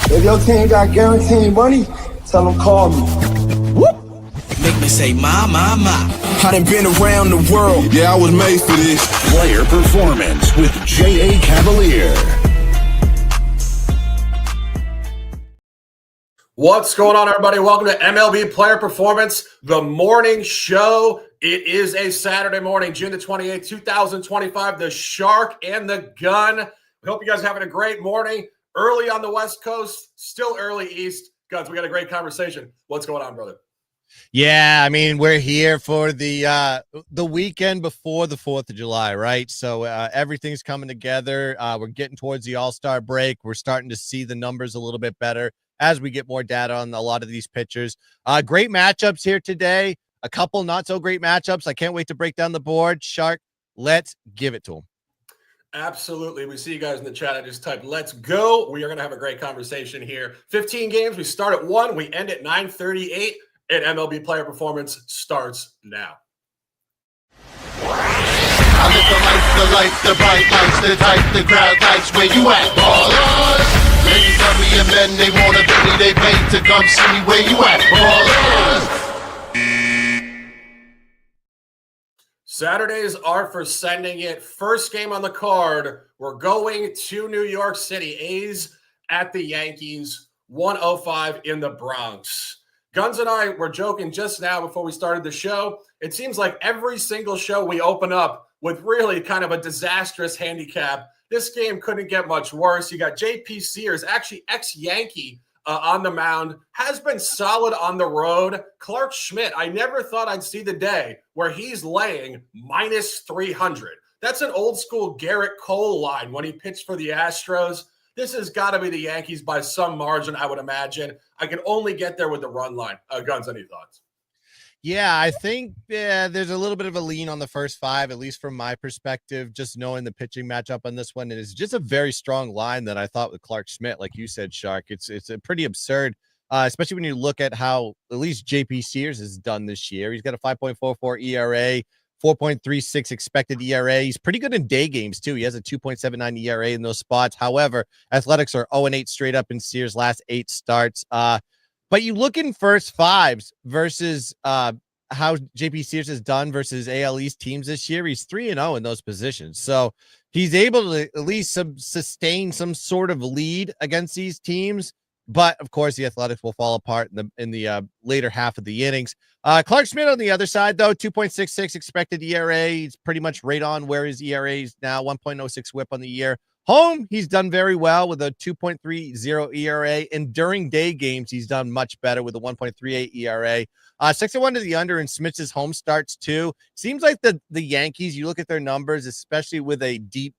If your team got guaranteed money, tell them call me. Whoop. Make me say, my. I done been around the world. Yeah, I was made for this. Player Performance with J.A. Cavalier. What's going on, everybody? Welcome to MLB Player Performance, the morning show. It is a Saturday morning, June the 28th, 2025. The Shark and the Gun. We hope you guys are having a great morning. Early on the West Coast, still early East. Guns, we got a great conversation. What's going on, brother? Yeah, I mean, we're here for the weekend before the 4th of July, right? So everything's coming together. We're getting towards the All-Star break. We're starting to see the numbers a little bit better as we get more data on a lot of these pitchers. Great matchups here today. A couple not so great matchups. I can't wait to break down the board. Shark, let's give it to them. Absolutely. We see you guys in the chat. I just typed, let's go. We are going to have a great conversation here. 15 games. We start at 1. We end at 9:38. And MLB Player Performance starts now. I live the bright lights, the type, the crowd lights. Where you at, ballers? Ladies love me and men, they want to be, they pay to come see me. Where you at, ballers? Saturdays are for sending it. First game on the card. We're going to New York City. A's at the Yankees, 105 in the Bronx. Gunz and I were joking just now before we started the show. It seems like every single show we open up with really kind of a disastrous handicap. This game couldn't get much worse. You got J.P. Sears, actually ex-Yankee, on the mound, has been solid on the road. Clark Schmidt, I never thought I'd see the day where he's laying minus 300. That's an old school Garrett Cole line when he pitched for the Astros. This has got to be the Yankees by some margin, I would imagine. I can only get there with the run line. Gunz, any thoughts? Yeah, I think there's a little bit of a lean on the first 5, at least from my perspective, just knowing the pitching matchup on this one. It is just a very strong line that I thought with Clark Schmidt, like you said, Shark. It's a pretty absurd, especially when you look at how at least J.P. Sears has done this year. He's got a 5.44 ERA. 4.36 expected ERA. He's pretty good in day games, too. He has a 2.79 ERA in those spots. However, Athletics are 0-8 straight up in Sears' last 8 starts. But you look in first 5s versus how JP Sears has done versus AL East teams this year. He's 3-0 in those positions. So he's able to at least sustain some sort of lead against these teams. But, of course, the Athletics will fall apart in the later half of the innings. Clark Schmidt on the other side, though, 2.66 expected ERA. He's pretty much right on where his ERA is now, 1.06 whip on the year. Home, he's done very well with a 2.30 ERA. And during day games, he's done much better with a 1.38 ERA. 6-1 to the under in Smith's home starts, too. Seems like the Yankees, you look at their numbers, especially with a deep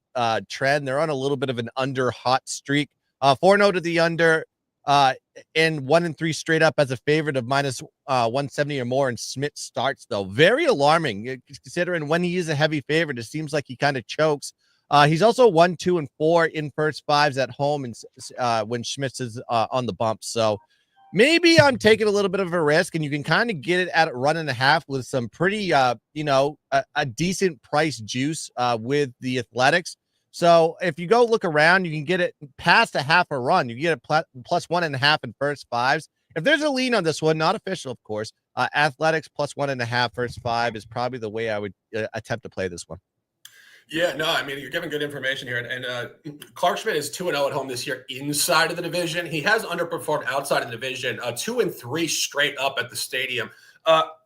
trend, they're on a little bit of an under hot streak. 4-0 to the under. And 1-3 straight up as a favorite of minus 170 or more in Smith starts, though. Very alarming considering when he is a heavy favorite. It seems like he kind of chokes. He's also 1-2-4 in first 5s at home and when Schmitz is on the bump. So maybe I'm taking a little bit of a risk, and you can kind of get it at a 1.5 with some pretty, a decent price juice with the Athletics. So if you go look around, you can get it past a half a run. You can get it plus 1.5 in first 5s. If there's a lean on this one, not official, of course, Athletics plus 1.5 first 5 is probably the way I would attempt to play this one. Yeah, no, I mean, you're giving good information here. And Clark Schmidt is 2-0 at home this year inside of the division. He has underperformed outside of the division, 2-3 straight up at the stadium.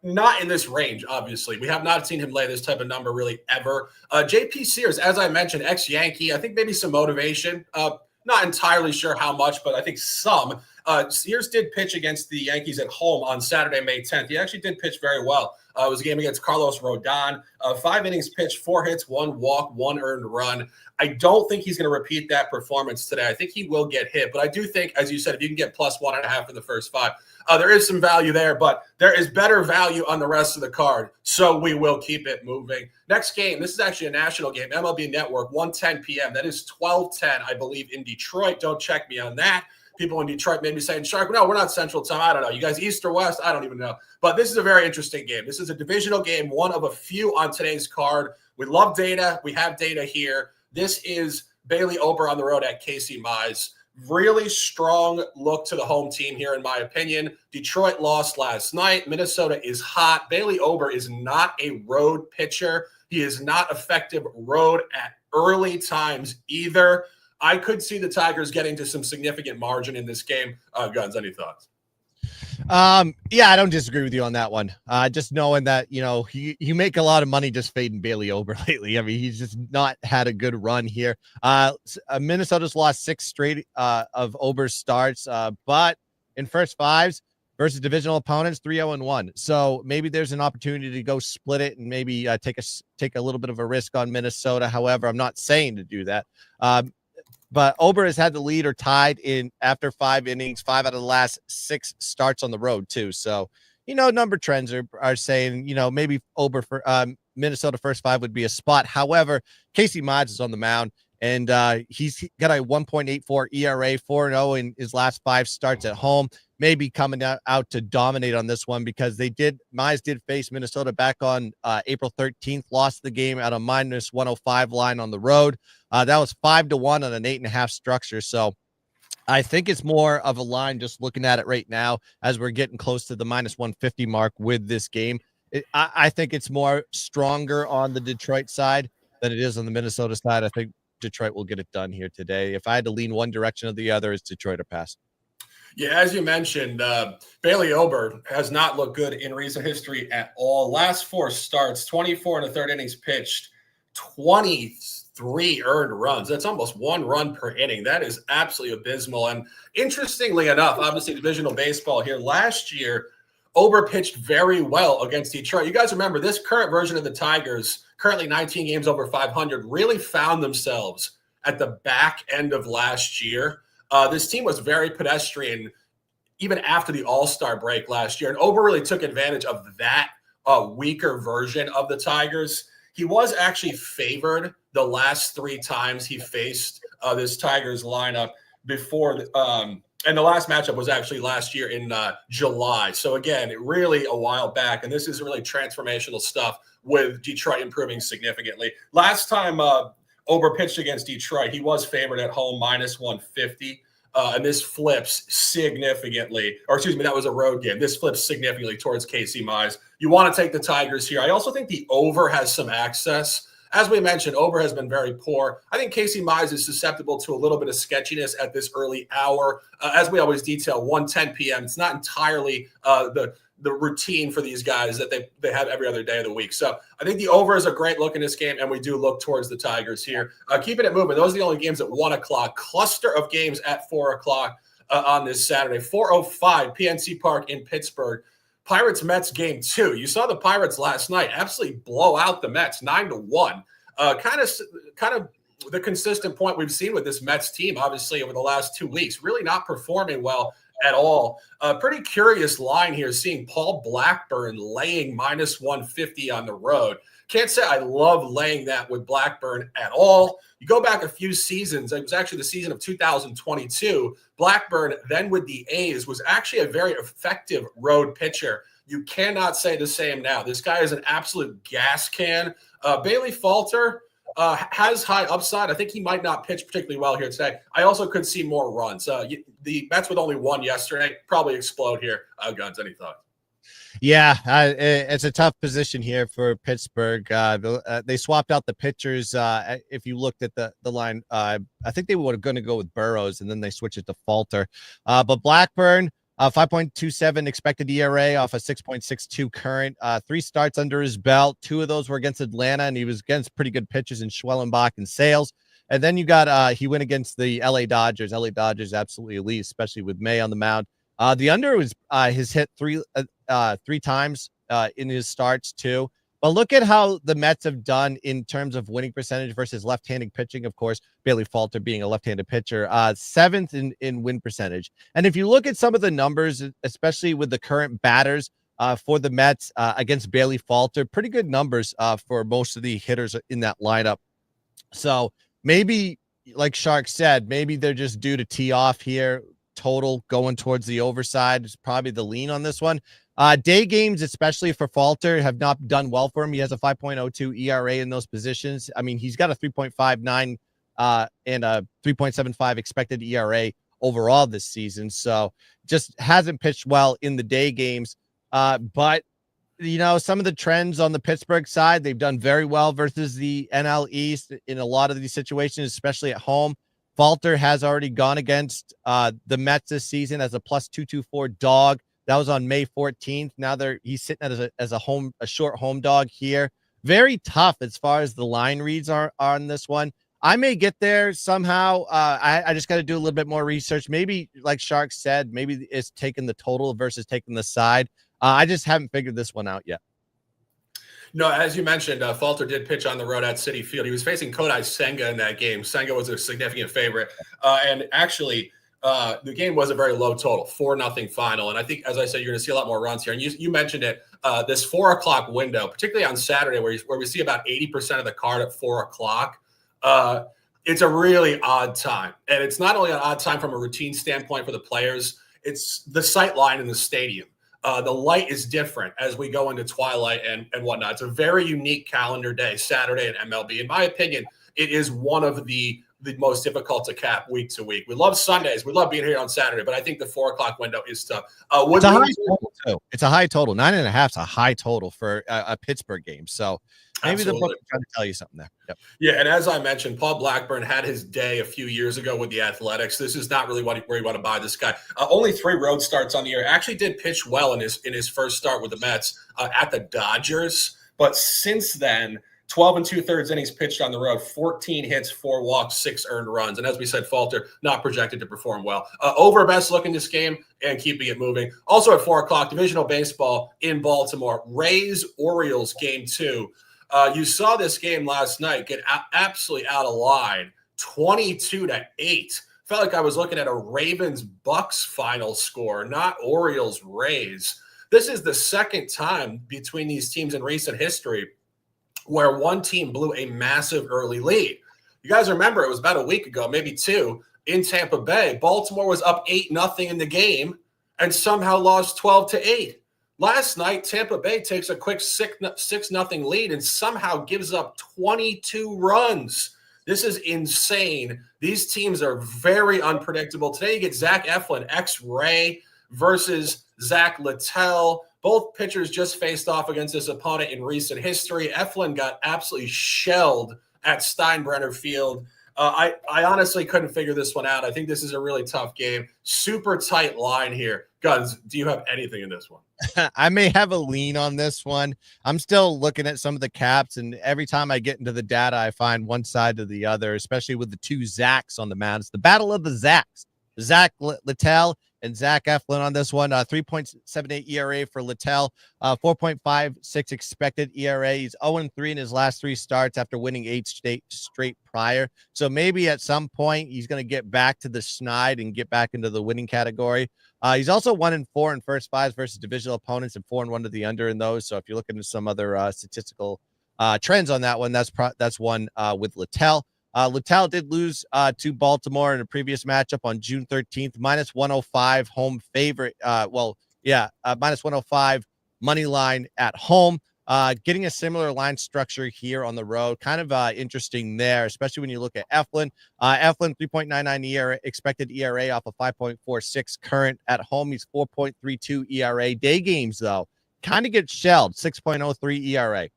Not in this range, obviously. We have not seen him lay this type of number really ever. J.P. Sears, as I mentioned, ex-Yankee. I think maybe some motivation. Not entirely sure how much, but I think some. Sears did pitch against the Yankees at home on Saturday, May 10th. He actually did pitch very well. It was a game against Carlos Rodon. 5 innings pitched, 4 hits, 1 walk, 1 earned run. I don't think he's going to repeat that performance today. I think he will get hit. But I do think, as you said, if you can get plus 1.5 in the first 5, there is some value there. But there is better value on the rest of the card. So we will keep it moving. Next game, this is actually a national game, MLB Network, 1:10 p.m. That is 12:10, I believe, in Detroit. Don't check me on that. People in Detroit may be saying, Shark, no, we're not Central Time. I don't know. You guys East or West? I don't even know. But this is a very interesting game. This is a divisional game, one of a few on today's card. We love data. We have data here. This is Bailey Ober on the road at Casey Mize really strong look to the home team here, in my opinion. Detroit lost last night. Minnesota is hot. Bailey Ober is not a road pitcher. He is not effective road at early times either. I could see the Tigers getting to some significant margin in this game. Gunz, any thoughts? Yeah, I don't disagree with you on that one. Just knowing that, you make a lot of money just fading Bailey Ober lately. I mean, he's just not had a good run here. Minnesota's lost 6 straight of Ober's starts, but in first fives versus divisional opponents, 3-0-1. So maybe there's an opportunity to go split it and maybe take a little bit of a risk on Minnesota. However, I'm not saying to do that. But Ober has had the lead or tied in after 5 innings, 5 out of the last 6 starts on the road too. So, number trends are saying, maybe Ober for Minnesota first 5 would be a spot. However, Casey Mize is on the mound and he's got a 1.84 ERA, 4-0 in his last 5 starts at home. Maybe coming out to dominate on this one because Mize did face Minnesota back on April 13th, lost the game at a -105 line on the road. That was 5-1 on an 8.5 structure. So I think it's more of a line just looking at it right now as we're getting close to the -150 mark with this game. I think it's more stronger on the Detroit side than it is on the Minnesota side. I think Detroit will get it done here today. If I had to lean one direction or the other, it's Detroit or pass. Yeah, as you mentioned, Bailey Ober has not looked good in recent history at all. Last 4 starts, 24 and a third innings pitched, 23 earned runs. That's almost 1 run per inning. That is absolutely abysmal. And interestingly enough, obviously divisional baseball here, last year, Ober pitched very well against Detroit. You guys remember this current version of the Tigers, currently 19 games over 500, really found themselves at the back end of last year. This team was very pedestrian even after the All-Star break last year. And Ober really took advantage of that weaker version of the Tigers. He was actually favored the last 3 times he faced this Tigers lineup before. And the last matchup was actually last year in July. So, again, really a while back. And this is really transformational stuff with Detroit improving significantly. Last time Ober pitched against Detroit, he was favored at home -150. And this flips significantly, or excuse me, that was a road game. This flips significantly towards Casey Mize. You want to take the Tigers here. I also think the over has some access. As we mentioned, Ober has been very poor. I think Casey Mize is susceptible to a little bit of sketchiness at this early hour. As we always detail, 1:10 p.m. It's not entirely the routine for these guys that they have every other day of the week. So I think the over is a great look in this game, and we do look towards the Tigers here. Keeping it moving. Those are the only games at 1 o'clock. Cluster of games at 4 o'clock on this Saturday. 4:05 PNC Park in Pittsburgh. Pirates-Mets game 2. You saw the Pirates last night absolutely blow out the Mets 9-1. Kind of the consistent point we've seen with this Mets team, obviously, over the last 2 weeks. Really not performing well at all. Pretty curious line here, seeing Paul Blackburn laying -150 on the road. Can't say I love laying that with Blackburn at all. You go back a few seasons, it was actually the season of 2022. Blackburn, then with the A's, was actually a very effective road pitcher. You cannot say the same now. This guy is an absolute gas can. Bailey Falter has high upside. I think he might not pitch particularly well here today. I also could see more runs. The Mets with only 1 yesterday probably explode here. Gunz, any thoughts? Yeah, it's a tough position here for Pittsburgh. They swapped out the pitchers. If you looked at the line, I think they were going to go with Burrows, and then they switched it to Falter. But Blackburn, 5.27 expected ERA off a 6.62 current. 3 starts under his belt. 2 of those were against Atlanta, and he was against pretty good pitchers in Schwellenbach and Sales. And then you got he went against the LA Dodgers. LA Dodgers absolutely elite, especially with May on the mound. The under was his hit 3 times in his starts too. But look at how the Mets have done in terms of winning percentage versus left-handed pitching. Of course, Bailey Falter being a left-handed pitcher, 7th in win percentage. And if you look at some of the numbers, especially with the current batters for the Mets against Bailey Falter, pretty good numbers for most of the hitters in that lineup. So maybe, like Shark said, maybe they're just due to tee off here. Total going towards the overside is probably the lean on this one. Day games, especially for Falter, have not done well for him. He has a 5.02 ERA in those positions. I mean, he's got a 3.59 and a 3.75 expected ERA overall this season. So just hasn't pitched well in the day games. But some of the trends on the Pittsburgh side, they've done very well versus the NL East in a lot of these situations, especially at home. Falter has already gone against the Mets this season as a plus 224 dog. That was on May 14th. Now he's sitting as a short home dog here. Very tough as far as the line reads are on this one. I may get there somehow. I just got to do a little bit more research. Maybe, like Shark said, maybe it's taking the total versus taking the side. I just haven't figured this one out yet. No, as you mentioned, Falter did pitch on the road at Citi Field. He was facing Kodai Senga in that game. Senga was a significant favorite. And actually, the game was a very low total, 4-0 final. And I think, as I said, you're going to see a lot more runs here. And you mentioned it, this 4 o'clock window, particularly on Saturday, where we see about 80% of the card at 4 o'clock. It's a really odd time. And it's not only an odd time from a routine standpoint for the players, it's the sight line in the stadium. The light is different as we go into twilight and whatnot. It's a very unique calendar day, Saturday at MLB. In my opinion, it is one of the most difficult to cap week to week. We love Sundays. We love being here on Saturday, but I think the 4 o'clock window is tough. It's a high total, too. It's a high total. 9.5 is a high total for a Pittsburgh game. So maybe the book is trying to tell you something there. Yep. Yeah, and as I mentioned, Paul Blackburn had his day a few years ago with the Athletics. This is not really where you want to buy this guy. Only 3 road starts on the year. Actually did pitch well in his first start with the Mets at the Dodgers. But since then, 12 2/3 innings pitched on the road, 14 hits, 4 walks, 6 earned runs. And as we said, Falter not projected to perform well. Over best look in this game and keeping it moving. Also at 4 o'clock, divisional baseball in Baltimore. Rays Orioles game 2. You saw this game last night get absolutely out of line, 22-8. Felt like I was looking at a Ravens-Bucks final score, not Orioles-Rays. This is the second time between these teams in recent history where one team blew a massive early lead. You guys remember, it was about a week ago, maybe 2, in Tampa Bay. Baltimore was up 8-0 in the game and somehow lost 12-8. Last night, Tampa Bay takes a quick 6-0 lead and somehow gives up 22 runs. This is insane. These teams are very unpredictable. Today, you get Zach Eflin, ex-Ray, versus Zach Littell. Both pitchers just faced off against this opponent in recent history. Eflin got absolutely shelled at Steinbrenner Field. I honestly couldn't figure this one out. I think this is a really tough game. Super tight line here. Gunz, do you have anything in this one? I may have a lean on this one. I'm still looking at some of the caps, and every time I get into the data, I find one side to the other, especially with the 2 Zachs on the mound. It's the battle of the Zachs. Zach Littell and Zach Eflin on this one. 3.78 ERA for Littell, 4.56 expected ERA. He's 0-3 in his last 3 starts after winning 8 straight prior. So maybe at some point he's going to get back to the schneid and get back into the winning category. He's also 1-4 in first 5s versus divisional opponents and 4-1 to the under in those. So if you're looking at some other statistical trends on that one, that's one with Littell. Littell did lose to Baltimore in a previous matchup on June 13th, minus 105 home favorite. Minus 105 money line at home. Getting a similar line structure here on the road. Kind of interesting there, especially when you look at Eflin. Eflin, 3.99 ERA, expected ERA off of 5.46 current. At home, he's 4.32 ERA. Day games, though, kind of gets shelled, 6.03 ERA.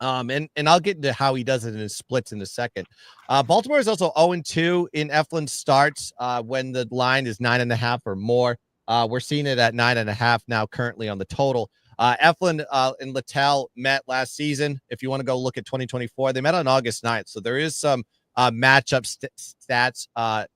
And I'll get into how he does it in his splits in a second. Baltimore is also 0-2 in Eflin starts when the line is 9.5 or more. We're seeing it at 9.5 now currently on the total. Eflin and Littell met last season. If you want to go look at 2024, they met on August 9th. So there is some matchup stats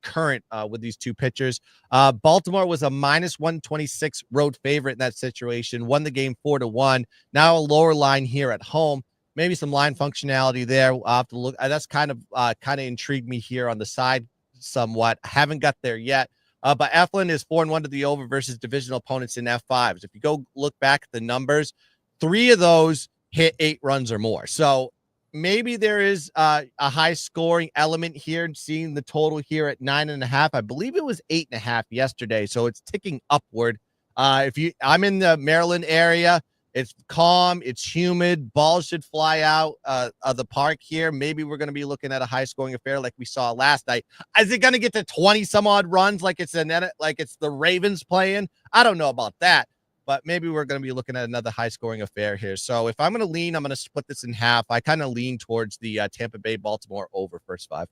current with these 2 pitchers. Baltimore was a minus 126 road favorite in that situation, won the game 4-1. Now a lower line here at home. Maybe some line functionality there. I'll have to look. That's kind of intrigued me here on the side somewhat. I haven't got there yet. But Eflin is 4-1 to the over versus divisional opponents in F5s. If you go look back at the numbers, 3 of those hit 8 runs or more. So maybe there is a high scoring element here, seeing the total here at 9.5. I believe it was 8.5 yesterday. So it's ticking upward. I'm in the Maryland area. It's calm. It's humid. Balls should fly out of the park here. Maybe we're going to be looking at a high-scoring affair like we saw last night. Is it going to get to 20-some-odd runs like it's the Ravens playing? I don't know about that, but maybe we're going to be looking at another high-scoring affair here. So if I'm going to lean, I'm going to split this in half. I kind of lean towards the Tampa Bay-Baltimore over first 5.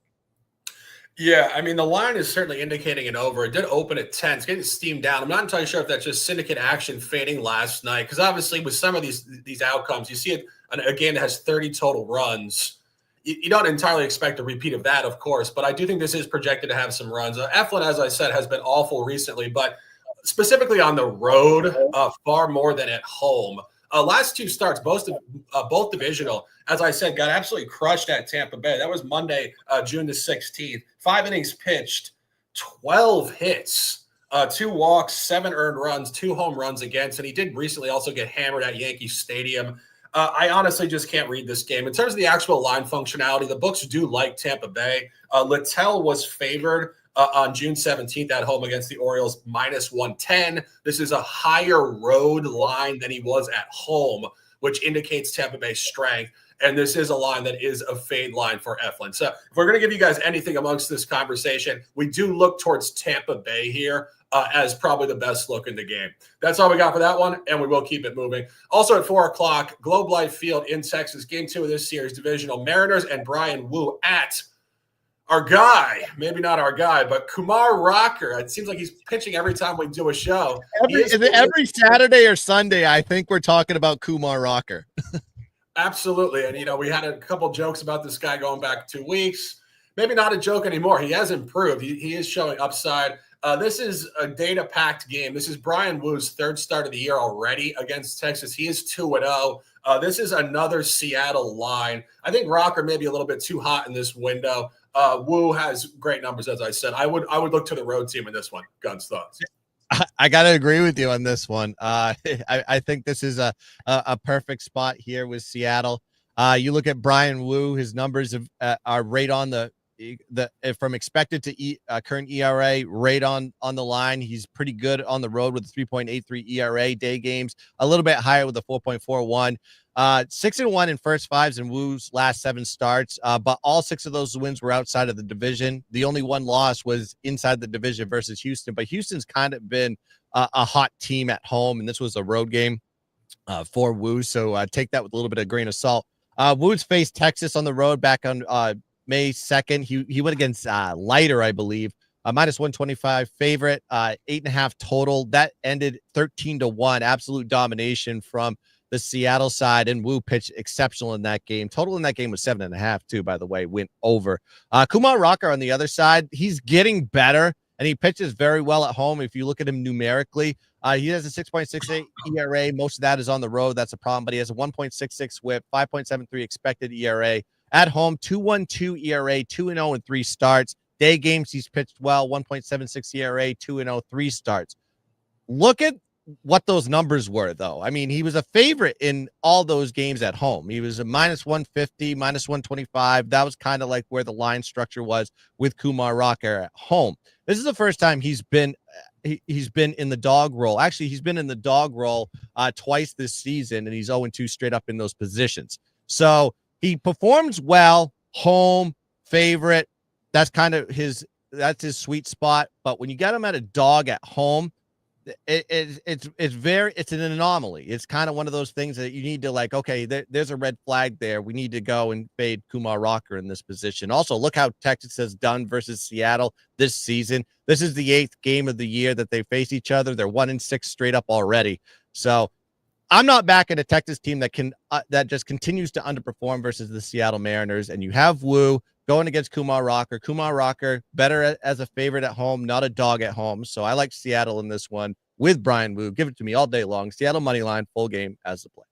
Yeah, I mean, the line is certainly indicating an over. It did open at 10. It's getting steamed down. I'm not entirely sure if that's just syndicate action fading last night, because obviously with some of these outcomes, you see it a game that has 30 total runs. You don't entirely expect a repeat of that, of course, but I do think this is projected to have some runs. Eflin, as I said, has been awful recently, but specifically on the road, far more than at home. Last 2 starts, both divisional, as I said, got absolutely crushed at Tampa Bay. That was Monday, June the 16th. 5 innings pitched, 12 hits, 2 walks, 7 earned runs, 2 home runs against, and he did recently also get hammered at Yankee Stadium. I honestly just can't read this game. In terms of the actual line functionality, the books do like Tampa Bay. Littell was favored on June 17th at home against the Orioles, -110. This is a higher road line than he was at home, which indicates Tampa Bay's strength. And this is a line that is a fade line for Eflin. So if we're going to give you guys anything amongst this conversation, we do look towards Tampa Bay here as probably the best look in the game. That's all we got for that one, and we will keep it moving. Also at 4 o'clock, Globe Life Field in Texas, Game 2 of this series, divisional. Mariners and Brian Wu at our guy, maybe not our guy, but Kumar Rocker. It seems like he's pitching every time we do a show. Every Saturday or Sunday, I think we're talking about Kumar Rocker. Absolutely. And, we had a couple jokes about this guy going back 2 weeks. Maybe not a joke anymore. He has improved. He is showing upside. This is a data-packed game. This is Brian Wu's 3rd start of the year already against Texas. He is 2-0. This is another Seattle line. I think Rocker may be a little bit too hot in this window. Wu has great numbers, as I said. I would look to the road team in this one. Gunz, thoughts? I got to agree with you on this one. I think this is a perfect spot here with Seattle. You look at Brian Wu, his numbers are right on the from expected to current ERA, right on the line. He's pretty good on the road with a 3.83 ERA, day games, a little bit higher with a 4.41. 6-1 in first 5s in Wu's last 7 starts, but all 6 of those wins were outside of the division. The only one loss was inside the division versus Houston, but Houston's kind of been a hot team at home, and this was a road game for Wu, so take that with a little bit of grain of salt. Wu's faced Texas on the road back on May 2nd. He went against Leiter, I believe. -125 favorite, 8.5 total. That ended 13-1, absolute domination from the Seattle side, and Wu pitched exceptional in that game. Total in that game was 7.5 too, by the way, went over. Kumar Rocker on the other side, he's getting better, and he pitches very well at home. If you look at him numerically, he has a 6.68 ERA. Most of that is on the road. That's a problem, but he has a 1.66 whip, 5.73 expected ERA. At home, 2.12 ERA, 2-0 in 3 starts. Day games, he's pitched well, 1.76 ERA, 2-0, 3 starts. Look at what those numbers were, though. I mean, he was a favorite in all those games at home. He was a -150, -125. That was kind of like where the line structure was with Kumar Rocker at home. This is the first time he's been in the dog role. Actually, he's been in the dog role twice this season, and he's 0-2 straight up in those positions. So he performs well, home, favorite. That's kind of his sweet spot. But when you get him at a dog at home, it's an anomaly. It's kind of one of those things that you need to okay, there's a red flag there. We need to go and fade Kumar Rocker in this position. Also, look how Texas has done versus Seattle this season. This is the 8th game of the year that they face each other. They're 1-6 straight up already. So I'm not backing a Texas team that just continues to underperform versus the Seattle Mariners. And you have Wu going against Kumar Rocker. Kumar Rocker better as a favorite at home, not a dog at home. So I like Seattle in this one with Brian Wu. Give it to me all day long. Seattle money line, full game as the play.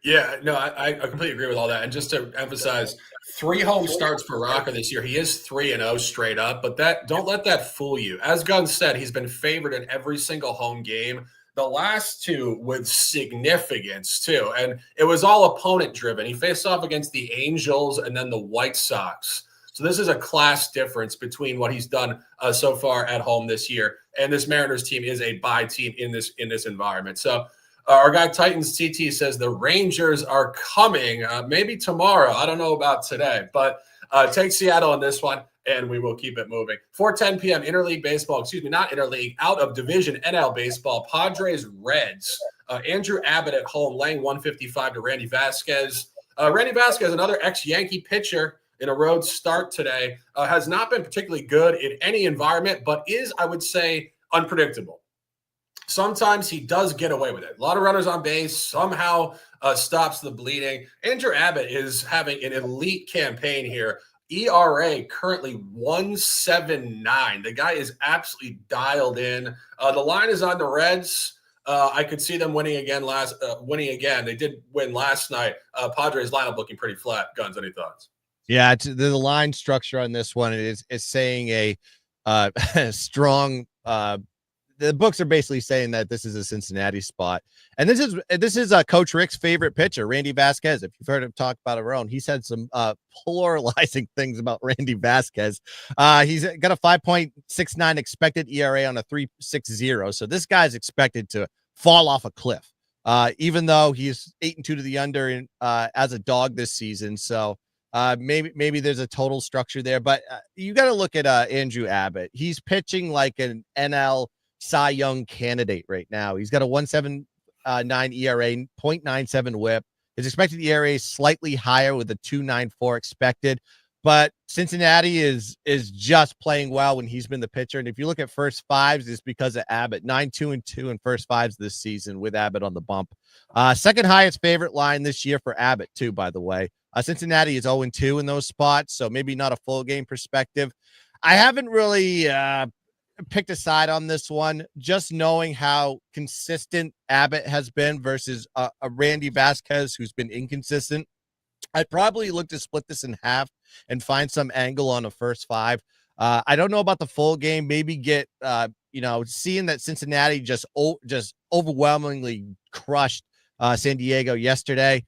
Yeah, no, I completely agree with all that. And just to emphasize, 3 home starts for Rocker this year. He is 3-0 straight up, but don't let that fool you. As Gunz said, he's been favored in every single home game. The last 2 with significance, too. And it was all opponent-driven. He faced off against the Angels and then the White Sox. So this is a class difference between what he's done so far at home this year. And this Mariners team is a bye team in this environment. So Our guy Titans TT says the Rangers are coming maybe tomorrow. I don't know about today, but take Seattle on this one, and we will keep it moving. 4:10 p.m. interleague baseball, not interleague, out of division NL baseball. Padres Reds. Andrew Abbott at home laying 155 to Randy Vasquez. Randy Vasquez, another ex-Yankee pitcher in a road start today, has not been particularly good in any environment, but is, I would say, unpredictable. Sometimes he does get away with it. A lot of runners on base, somehow stops the bleeding. Andrew Abbott is having an elite campaign here. ERA currently 1.79. The guy is absolutely dialed in. The line is on the Reds. I could see them winning again. They did win last night. Padres lineup looking pretty flat. Gunz, any thoughts? Yeah, the line structure on this one is saying a strong. The books are basically saying that this is a Cincinnati spot, and this is Coach Rick's favorite pitcher, Randy Vasquez. If you've heard him talk about our own, he's had some polarizing things about Randy Vasquez. He's got a 5.69 expected ERA on a 3.60, so this guy's expected to fall off a cliff. Even though he's 8-2 to the under as a dog this season, so. Maybe there's a total structure there, but you got to look at Andrew Abbott. He's pitching like an NL Cy Young candidate right now. He's got a 1.79 ERA, 0.97 WHIP. His expected ERA is slightly higher with a 2.94 expected, but Cincinnati is just playing well when he's been the pitcher. And if you look at first fives, it's because of Abbott. 9-2-2 in first fives this season with Abbott on the bump. Second highest favorite line this year for Abbott too, by the way. Cincinnati is 0-2 in those spots, so maybe not a full game perspective. I haven't really picked a side on this one, just knowing how consistent Abbott has been versus a Randy Vasquez who's been inconsistent. I'd probably look to split this in half and find some angle on a first five. I don't know about the full game. Maybe get seeing that Cincinnati just overwhelmingly crushed San Diego yesterday.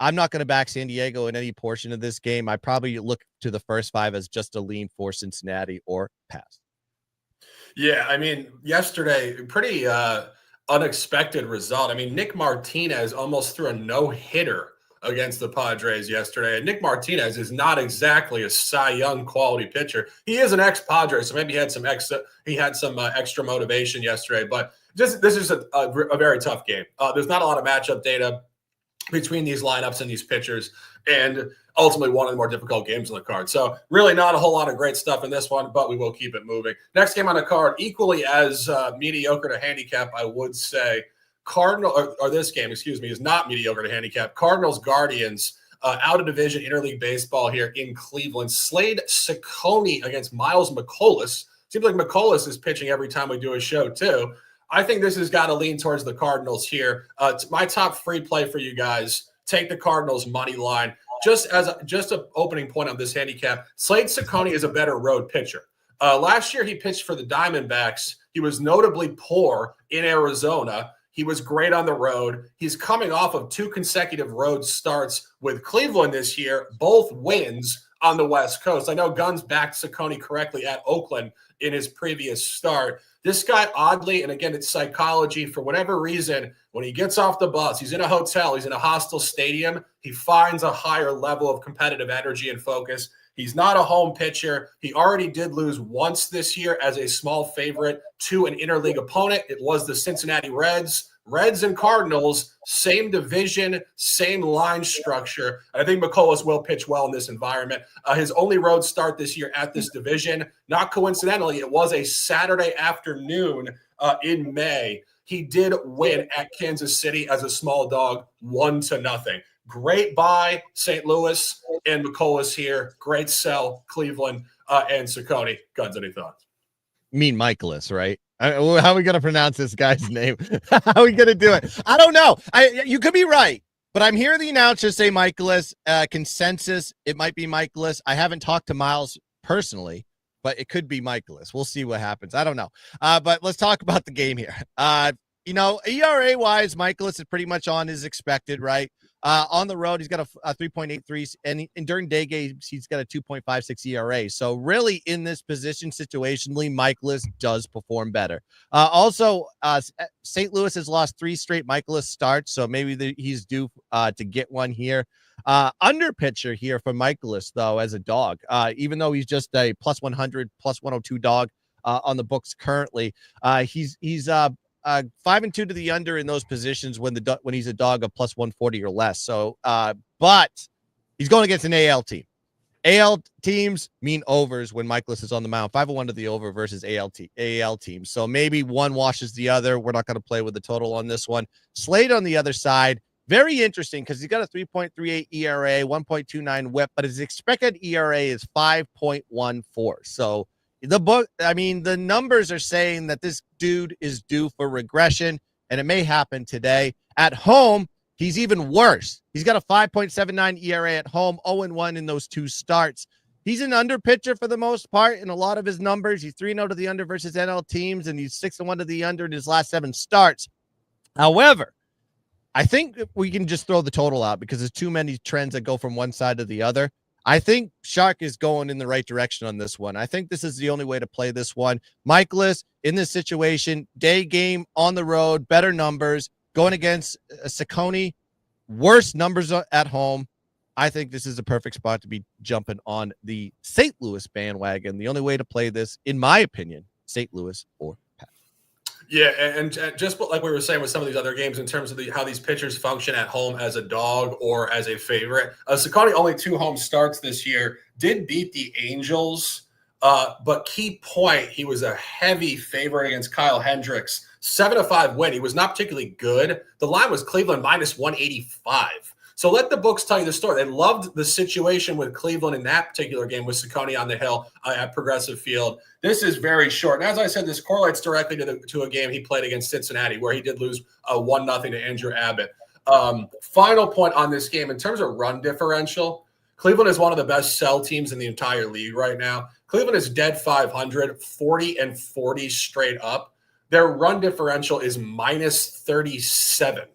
I'm not going to back San Diego in any portion of this game. I probably look to the first five as just a lean for Cincinnati or pass. Yeah, I mean, yesterday, pretty unexpected result. I mean, Nick Martinez almost threw a no-hitter against the Padres yesterday. And Nick Martinez is not exactly a Cy Young quality pitcher. He is an ex-Padre, so maybe he had some extra motivation yesterday. But this is a very tough game. There's not a lot of matchup data between these lineups and these pitchers, and ultimately one of the more difficult games on the card. So really not a whole lot of great stuff in this one, but we will keep it moving. Next game on the card, equally as mediocre to handicap, I would say. This game, is not mediocre to handicap. Cardinals Guardians, out of division interleague baseball here in Cleveland. Slade Ciccone against Miles McCollus. Seems like McCollus is pitching every time we do a show too. I think this has got to lean towards the Cardinals here. It's my top free play for you guys. Take the Cardinals money line. Just an opening point on this handicap, Slade Ciccone is a better road pitcher. Last year he pitched for the Diamondbacks. He was notably poor in Arizona. He was great on the road. He's coming off of 2 consecutive road starts with Cleveland this year, both wins on the West Coast. I know Gunz backed Ciccone correctly at Oakland in his previous start. This guy, oddly, and again, it's psychology, for whatever reason, when he gets off the bus, he's in a hotel, he's in a hostile stadium, he finds a higher level of competitive energy and focus. He's not a home pitcher. He already did lose once this year as a small favorite to an interleague opponent. It was the Cincinnati Reds. Reds and Cardinals, same division, same line structure. I think McCollus will pitch well in this environment. His only road start this year at this division, not coincidentally, it was a Saturday afternoon in May. He did win at Kansas City as a small dog, 1-0. Great buy, St. Louis and McCollus here. Great sell, Cleveland and Ciccone. Gunz, any thoughts? You mean Michaelis, right? How are we going to pronounce this guy's name? How are we going to do it? I don't know. You could be right, but I'm hearing the announcer say Michaelis. Consensus, it might be Michaelis. I haven't talked to Miles personally, but it could be Michaelis. We'll see what happens. I don't know. But let's talk about the game here. ERA-wise, Michaelis is pretty much on as expected, right? On the road, he's got a 3.83, and during day games, he's got a 2.56 ERA. So really, in this position, situationally, Michaelis does perform better. St. Louis has lost 3 straight Michaelis starts, so maybe he's due to get one here. Under pitcher here for Michaelis, though, as a dog, even though he's just a plus 100, plus 102 dog on the books currently, he's 5-2 to the under in those positions when he's a dog of plus 140 or less. So, but he's going against an AL team. AL teams mean overs when Michaelis is on the mound. 5-1 to the over versus AL teams. So maybe one washes the other. We're not going to play with the total on this one. Slade on the other side, very interesting because he's got a 3.38 ERA, 1.29 WHIP, but his expected ERA is 5.14. So the numbers are saying that this dude is due for regression, and it may happen today. At home, he's even worse. He's got a 5.79 ERA at home, 0-1 in those 2 starts. He's an under pitcher for the most part in a lot of his numbers. He's 3-0 to the under versus NL teams, and he's 6-1 to the under in his last 7 starts. However, I think we can just throw the total out because there's too many trends that go from one side to the other. I think Shark is going in the right direction on this one. I think this is the only way to play this one. Michaelis, in this situation, day game, on the road, better numbers, going against Ciccone, worse numbers at home. I think this is a perfect spot to be jumping on the St. Louis bandwagon. The only way to play this, in my opinion, St. Louis or Pat. Yeah, and just like we were saying with some of these other games in terms of how these pitchers function at home as a dog or as a favorite. Ciccone, only 2 home starts this year, did beat the Angels, but key point, he was a heavy favorite against Kyle Hendricks. 7-5 win. He was not particularly good. The line was Cleveland minus 185. So let the books tell you the story. They loved the situation with Cleveland in that particular game with Ciccone on the hill at Progressive Field. This is very short. And as I said, this correlates directly to a game he played against Cincinnati where he did lose 1-0 to Andrew Abbott. Final point on this game, in terms of run differential, Cleveland is one of the best sell teams in the entire league right now. Cleveland is dead 500, 40-40 straight up. Their run differential is minus 37.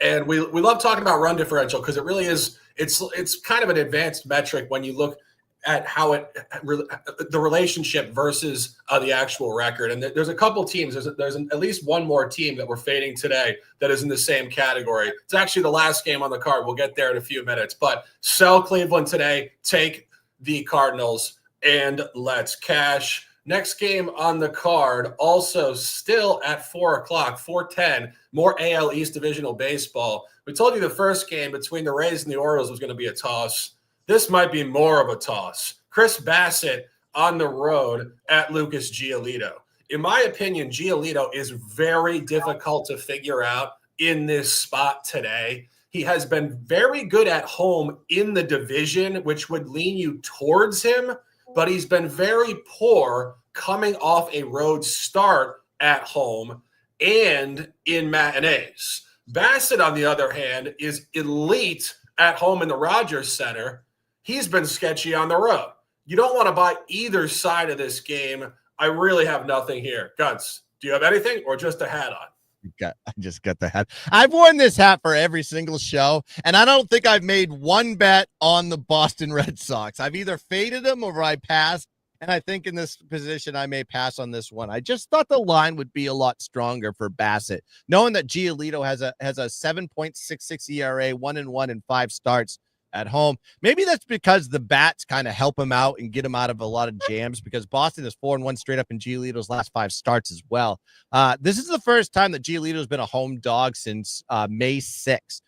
And we love talking about run differential because it really is it's kind of an advanced metric when you look at how the relationship versus the actual record. And there's a couple teams. There's at least one more team that we're fading today that is in the same category. It's actually the last game on the card. We'll get there in a few minutes. But sell Cleveland today, take the Cardinals, and let's cash. Next game on the card, also still at 4 o'clock, 4:10, more AL East Divisional Baseball. We told you the first game between the Rays and the Orioles was going to be a toss. This might be more of a toss. Chris Bassett on the road at Lucas Giolito. In my opinion, Giolito is very difficult to figure out in this spot today. He has been very good at home in the division, which would lean you towards him, but he's been very poor coming off a road start at home and in matinees. Bassett, on the other hand, is elite at home in the Rogers Center. He's been sketchy on the road. You don't want to buy either side of this game. I really have nothing here. Gunz, do you have anything or just a hat on? I just got the hat. I've worn this hat for every single show, and I don't think I've made one bet on the Boston Red Sox. I've either faded them or I passed, and I think in this position I may pass on this one. I just thought the line would be a lot stronger for Bassett, knowing that Giolito has a 7.66 ERA, 1-1 in 5 starts at home. Maybe that's because the bats kind of help him out and get him out of a lot of jams, because Boston is 4-1 straight up in Giolito's last 5 starts as well. This is the first time that Giolito's been a home dog since May 6th.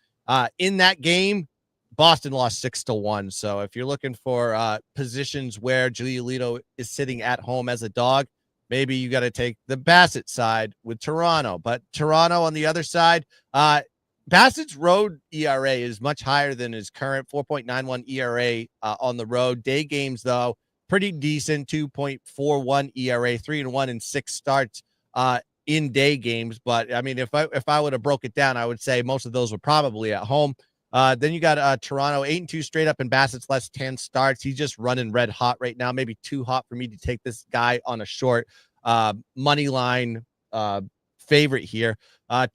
In that game, Boston lost 6-1. So if you're looking for positions where Giolito is sitting at home as a dog, maybe you got to take the Bassett side with Toronto. But Toronto on the other side, Bassett's road ERA is much higher than his current 4.91 ERA on the road. Day games, though, pretty decent, 2.41 ERA, 3-1 in 6 starts in day games. But, I mean, if I would have broke it down, I would say most of those were probably at home. Then you got Toronto, 8-2 straight up in Bassett's last 10 starts. He's just running red hot right now, maybe too hot for me to take this guy on a short money line favorite here. But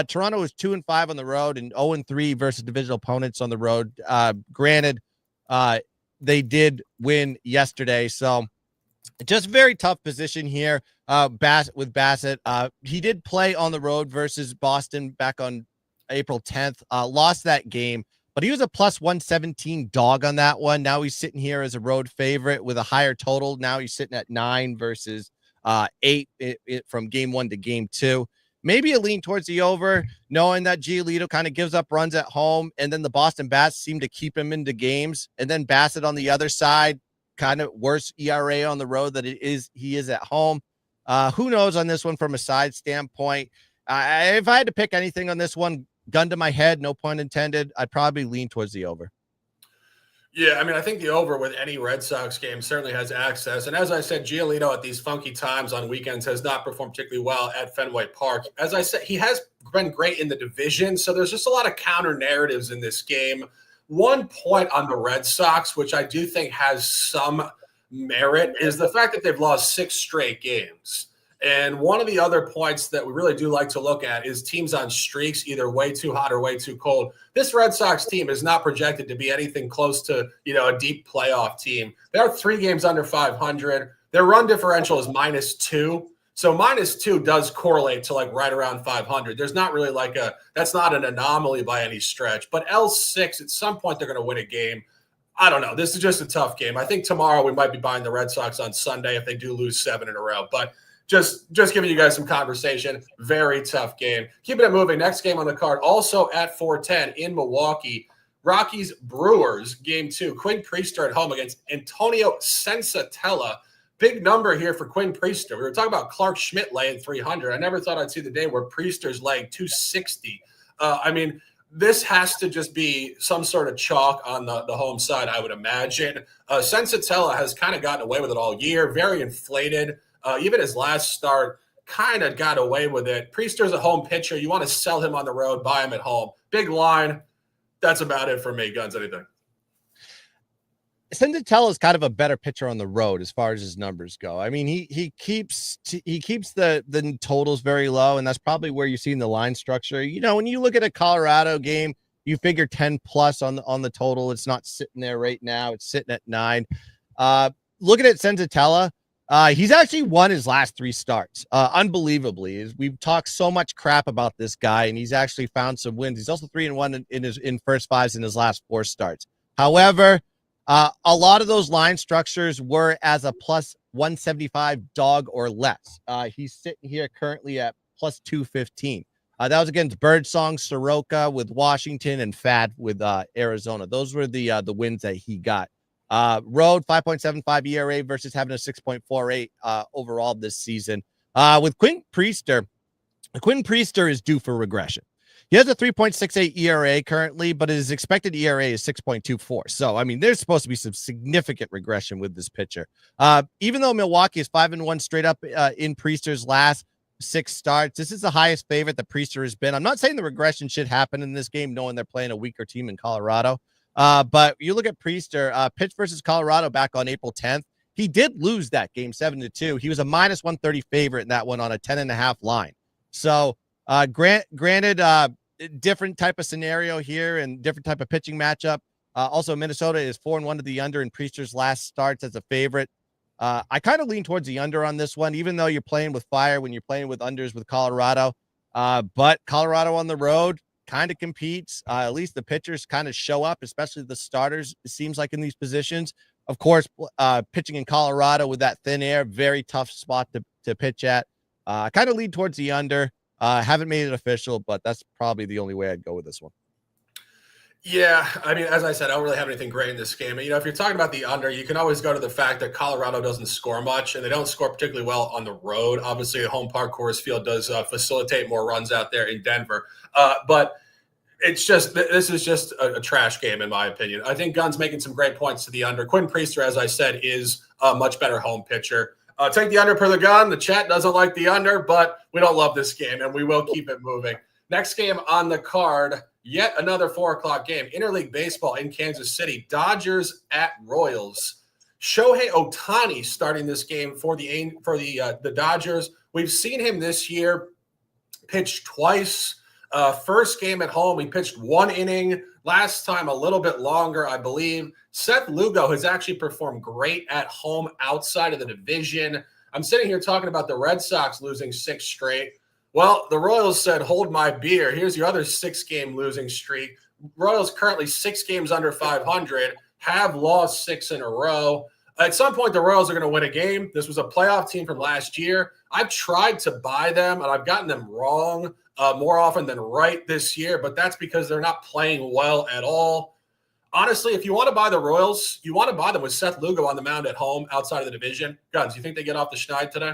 Toronto is 2-5 on the road and 0-3 versus divisional opponents on the road. Granted, they did win yesterday, so just very tough position here. With Bassett, he did play on the road versus Boston back on April 10th. Lost that game, but he was a plus 117 dog on that one. Now he's sitting here as a road favorite with a higher total. Now he's sitting at 9 versus 8 from game 1 to game 2. Maybe a lean towards the over, knowing that Giolito kind of gives up runs at home, and then the Boston Bats seem to keep him into games. And then Bassett on the other side, kind of worse ERA on the road that he is at home. Who knows on this one from a side standpoint? If I had to pick anything on this one, gun to my head, no pun intended, I'd probably lean towards the over. Yeah, I mean, I think the over with any Red Sox game certainly has access. And as I said, Giolito at these funky times on weekends has not performed particularly well at Fenway Park. As I said, he has been great in the division, so there's just a lot of counter narratives in this game. One point on the Red Sox, which I do think has some merit, is the fact that they've lost 6 straight games. And one of the other points that we really do like to look at is teams on streaks, either way too hot or way too cold. This Red Sox team is not projected to be anything close to, a deep playoff team. They are 3 games under 500. Their run differential is -2. So -2 does correlate to right around 500. There's not really that's not an anomaly by any stretch. But L6, at some point, they're going to win a game. I don't know. This is just a tough game. I think tomorrow we might be buying the Red Sox on Sunday if they do lose 7 in a row. But just giving you guys some conversation. Very tough game. Keeping it moving. Next game on the card, also at 4:10 in Milwaukee. Rockies Brewers, game 2. Quinn Priester at home against Antonio Sensatella. Big number here for Quinn Priester. We were talking about Clark Schmidt laying 300. I never thought I'd see the day where Priester's laying 260. I mean, this has to just be some sort of chalk on the home side, I would imagine. Sensatella has kind of gotten away with it all year. Very inflated. Even his last start kind of got away with it. Priester's a home pitcher. You want to sell him on the road, buy him at home. Big line. That's about it for me. Gunz, anything? Sensatella is kind of a better pitcher on the road as far as his numbers go. I mean, he keeps the totals very low, and that's probably where you're seeing the line structure. When you look at a Colorado game, you figure 10 plus on the total. It's not sitting there right now. It's sitting at 9. Looking at Sensatella, he's actually won his last 3 starts. Unbelievably, we've talked so much crap about this guy, and he's actually found some wins. He's also 3-1 in first 5s in his last 4 starts. However, a lot of those line structures were as a plus 175 dog or less. He's sitting here currently at plus 215. That was against Birdsong, Soroka with Washington, and Fad with Arizona. Those were the wins that he got. Road 5.75 ERA versus having a 6.48 overall this season. With Quinn Priester is due for regression. He has a 3.68 ERA currently, but his expected ERA is 6.24. So, I mean, there's supposed to be some significant regression with this pitcher. Even though Milwaukee is 5-1 straight up in Priester's last 6 starts, this is the highest favorite that Priester has been. I'm not saying the regression should happen in this game, knowing they're playing a weaker team in Colorado. But you look at Priester, pitch versus Colorado back on April 10th. He did lose that game 7-2. He was a minus 130 favorite in that one on a 10.5 line. So, granted, different type of scenario here and different type of pitching matchup. Also, Minnesota is 4-1 to the under in Priester's last starts as a favorite. I kind of lean towards the under on this one, even though you're playing with fire when you're playing with unders with Colorado. But Colorado on the road kind of competes. At least the pitchers kind of show up, especially the starters, it seems like, in these positions. Of course, pitching in Colorado with that thin air, very tough spot to pitch at. I kind of lean towards the under. Haven't made it official, but that's probably the only way I'd go with this one. Yeah, I mean, as I said, I don't really have anything great in this game. If you're talking about the under, you can always go to the fact that Colorado doesn't score much, and they don't score particularly well on the road. Obviously, a home park Coors Field does facilitate more runs out there in Denver. But this is just a trash game, in my opinion. I think Gunz making some great points to the under. Quinn Priester, as I said, is a much better home pitcher. Take the under per the gun. The chat doesn't like the under, but we don't love this game, and we will keep it moving. Next game on the card, yet another 4:00 game. Interleague baseball in Kansas City. Dodgers at Royals. Shohei Ohtani starting this game for the Dodgers. We've seen him this year pitched twice. First game at home, he pitched 1 inning. Last time, a little bit longer, I believe. Seth Lugo has actually performed great at home outside of the division. I'm sitting here talking about the Red Sox losing 6 straight. Well, the Royals said, hold my beer. Here's your other 6-game losing streak. Royals currently 6 games under 500, have lost 6 in a row. At some point, the Royals are going to win a game. This was a playoff team from last year. I've tried to buy them, and I've gotten them wrong more often than right this year, but that's because they're not playing well at all. Honestly, if you want to buy the Royals, you want to buy them with Seth Lugo on the mound at home outside of the division. Gunz, you think they get off the schneid today?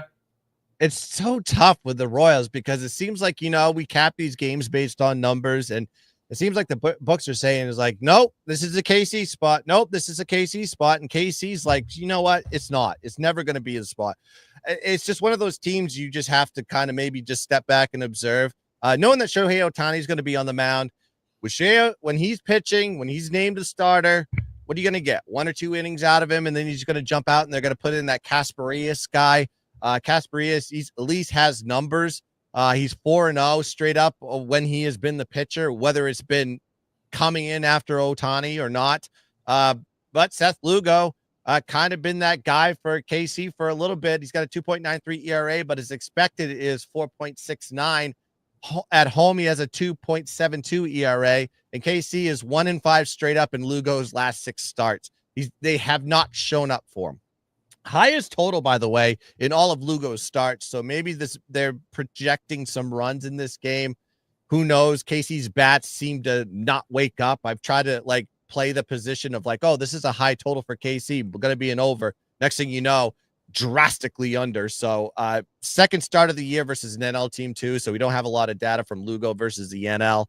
It's so tough with the Royals because it seems like, we cap these games based on numbers, and it seems like the books are saying is like, nope, this is a KC spot. Nope, this is a KC spot. And KC's like, you know what? It's not. It's never going to be a spot. It's just one of those teams you just have to kind of maybe just step back and observe. Knowing that Shohei Ohtani is going to be on the mound, with Shohei, when he's pitching, when he's named a starter, what are you going to get? 1 or 2 innings out of him, and then he's going to jump out, and they're going to put in that Casparias guy. Casparias, he's at least has numbers. He's 4-0 straight up when he has been the pitcher, whether it's been coming in after Ohtani or not. But Seth Lugo kind of been that guy for KC for a little bit. He's got a 2.93 ERA, but his expected is 4.69. At home, he has a 2.72 ERA, and KC is 1-5 straight up in Lugo's last 6 starts. They have not shown up for him. Highest total, by the way, in all of Lugo's starts. So maybe they're projecting some runs in this game. Who knows? KC's bats seem to not wake up. I've tried to play the position of oh, this is a high total for KC. We're going to be an over. Next thing you know, drastically under. So second start of the year versus an NL team too. So we don't have a lot of data from Lugo versus the NL.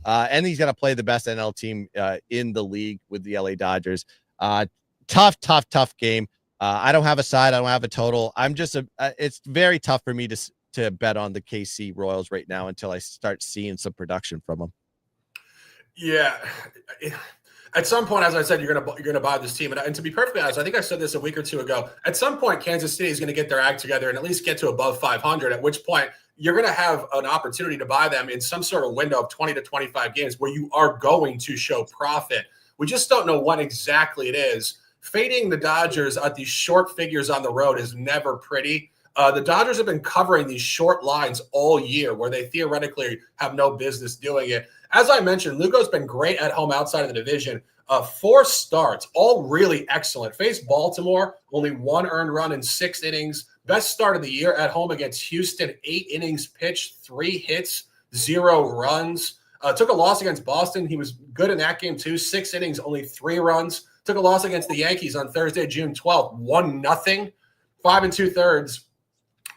And he's going to play the best NL team in the league with the LA Dodgers. Tough game. I don't have a side. I don't have a total. I'm just it's very tough for me to bet on the KC Royals right now until I start seeing some production from them. Yeah. At some point, as I said, you're gonna buy this team. And to be perfectly honest, I think I said this a week or two ago. At some point, Kansas City is going to get their act together and at least get to above 500, at which point you're going to have an opportunity to buy them in some sort of window of 20 to 25 games where you are going to show profit. We just don't know what exactly it is. Fading the Dodgers at these short figures on the road is never pretty. The Dodgers have been covering these short lines all year where they theoretically have no business doing it. As I mentioned, Lugo's been great at home outside of the division. 4 starts, all really excellent. Faced Baltimore, only 1 earned run in 6 innings. Best start of the year at home against Houston, 8 innings pitched, 3 hits, 0 runs. Took a loss against Boston. He was good in that game too. 6 innings, only 3 runs. Took a loss against the Yankees on Thursday, June 12th, 1-0, 5 2/3,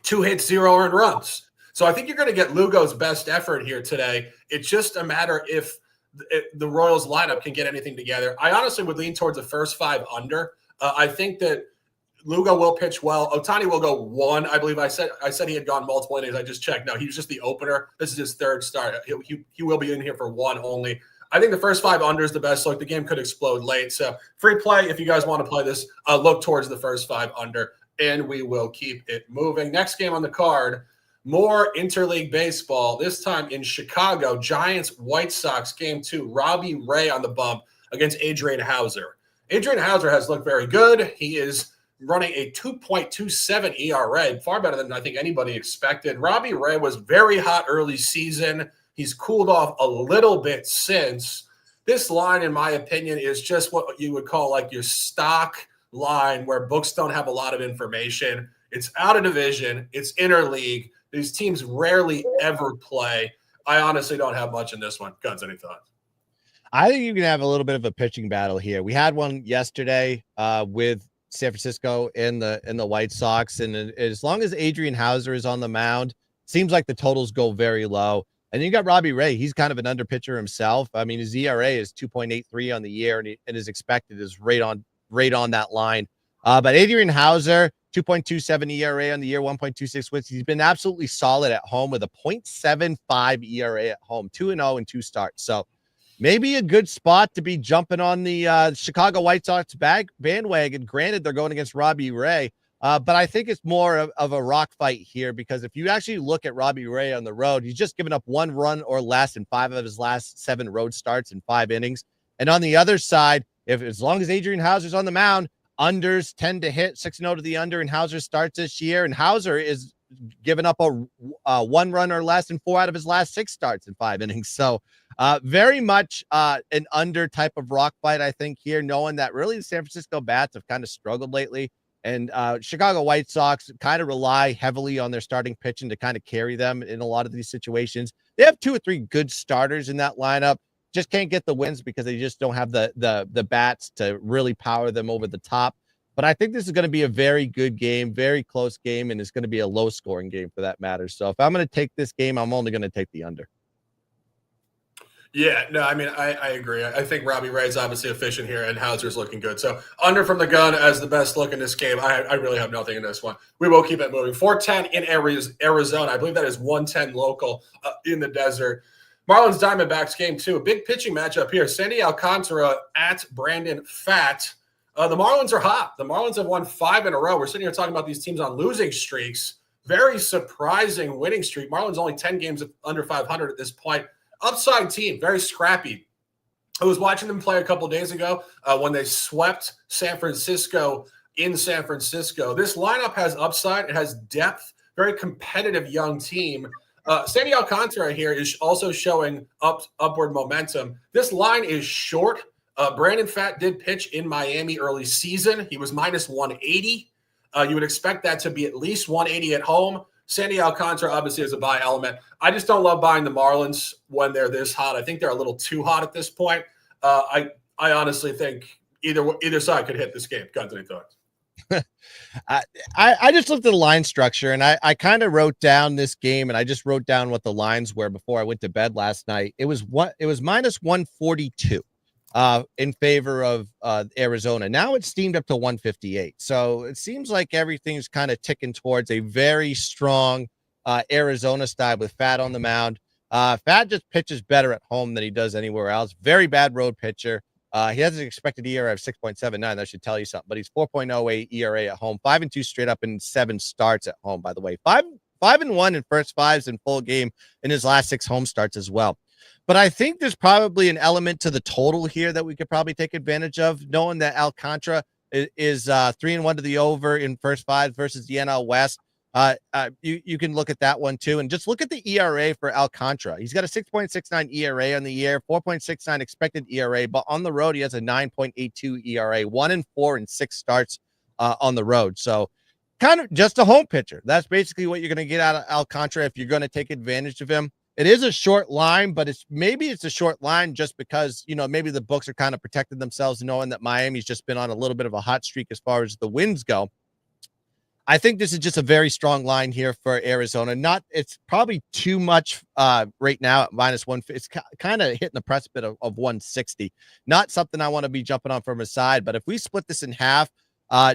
2 hits, 0 earned runs. So I think you're going to get Lugo's best effort here today. It's just a matter if the Royals lineup can get anything together. I honestly would lean towards the first 5 under. I think that Lugo will pitch well. Ohtani will go 1. I believe I said he had gone multiple innings. I just checked. No, he was just the opener. This is his 3rd start. He will be in here for 1 only. I think the first 5 under is the best look. The game could explode late. So free play, if you guys want to play this, look towards the first 5 under, and we will keep it moving. Next game on the card, more interleague baseball, this time in Chicago. Giants, White Sox, game 2. Robbie Ray on the bump against Adrian Hauser. Adrian Hauser has looked very good. He is running a 2.27 ERA, far better than I think anybody expected. Robbie Ray was very hot early season. He's cooled off a little bit since. This line, in my opinion, is just what you would call your stock line where books don't have a lot of information. It's out of division. It's interleague. These teams rarely ever play. I honestly don't have much in this one. Gunz, any thoughts? I think you can have a little bit of a pitching battle here. We had one yesterday with San Francisco in the White Sox, and as long as Adrian Hauser is on the mound, seems like the totals go very low. And you got Robbie Ray. He's kind of an under pitcher himself. I mean, his ERA is 2.83 on the year, and his expected is right on that line. But Adrian Hauser, 2.27 ERA on the year, 1.26 wins. He's been absolutely solid at home with a 0.75 ERA at home, 2-0 in 2 starts. So maybe a good spot to be jumping on the Chicago White Sox bandwagon. Granted, they're going against Robbie Ray. But I think it's more of a rock fight here, because if you actually look at Robbie Ray on the road, he's just given up 1 run or less in 5 of his last 7 road starts in 5 innings. And on the other side, as long as Adrian Houser's on the mound, unders tend to hit 6-0 to the under in Hauser starts this year. And Hauser is given up a 1 run or less in 4 out of his last 6 starts in 5 innings. So very much an under type of rock fight, I think, here, knowing that really the San Francisco bats have kind of struggled lately. And Chicago White Sox kind of rely heavily on their starting pitching to kind of carry them in a lot of these situations. They have 2 or 3 good starters in that lineup, just can't get the wins because they just don't have the bats to really power them over the top. But I think this is going to be a very good game, very close game, and it's going to be a low-scoring game for that matter. So if I'm going to take this game, I'm only going to take the under. Yeah, no, I mean, I agree. I think Robbie Ray is obviously efficient here, and Hauser's looking good. So under from the gun as the best look in this game. I really have nothing in this one. We will keep it moving. 410 in Arizona. I believe that is 110 local in the desert. Marlins Diamondbacks game 2. A big pitching matchup here. Sandy Alcantara at Brandon Pfaadt. The Marlins are hot. The Marlins have won 5 in a row. We're sitting here talking about these teams on losing streaks. Very surprising winning streak. Marlins only 10 games under 500 at this point. Upside team, very scrappy. I was watching them play a couple days ago when they swept San Francisco in San Francisco. This lineup has upside. It has depth. Very competitive young team. Sandy Alcantara here is also showing upward momentum. This line is short. Brandon Pfaadt did pitch in Miami early season. He was minus 180. You would expect that to be at least 180 at home. Sandy Alcantara obviously has a buy element. I just don't love buying the Marlins when they're this hot. I think they're a little too hot at this point. I honestly think either side could hit this game. Gunz, any thoughts? I just looked at the line structure, and I kind of wrote down this game, and I just wrote down what the lines were before I went to bed last night. It was minus 142 in favor of Arizona. Now it's steamed up to 158. So it seems like everything's kind of ticking towards a very strong Arizona style with Pfaadt on the mound. Pfaadt just pitches better at home than he does anywhere else. Very bad road pitcher. He has an expected ERA of 6.79. That should tell you something, but he's 4.08 ERA at home, 5-2 straight up in 7 starts at home, by the way. 5-1 in first 5s in full game in his last 6 home starts as well. But I think there's probably an element to the total here that we could probably take advantage of, knowing that Alcantara is 3-1 to the over in first 5 versus the NL West. You can look at that one too, and just look at the ERA for Alcantara. He's got a 6.69 ERA on the year, 4.69 expected ERA, but on the road he has a 9.82 ERA, 1-4 in 6 starts on the road. So kind of just a home pitcher. That's basically what you're going to get out of Alcantara if you're going to take advantage of him. It is a short line, but maybe it's a short line just because, maybe the books are kind of protecting themselves, knowing that Miami's just been on a little bit of a hot streak as far as the wins go. I think this is just a very strong line here for Arizona. It's probably too much right now at minus 1. It's kind of hitting the precipice of 160. Not something I want to be jumping on from a side, but if we split this in half,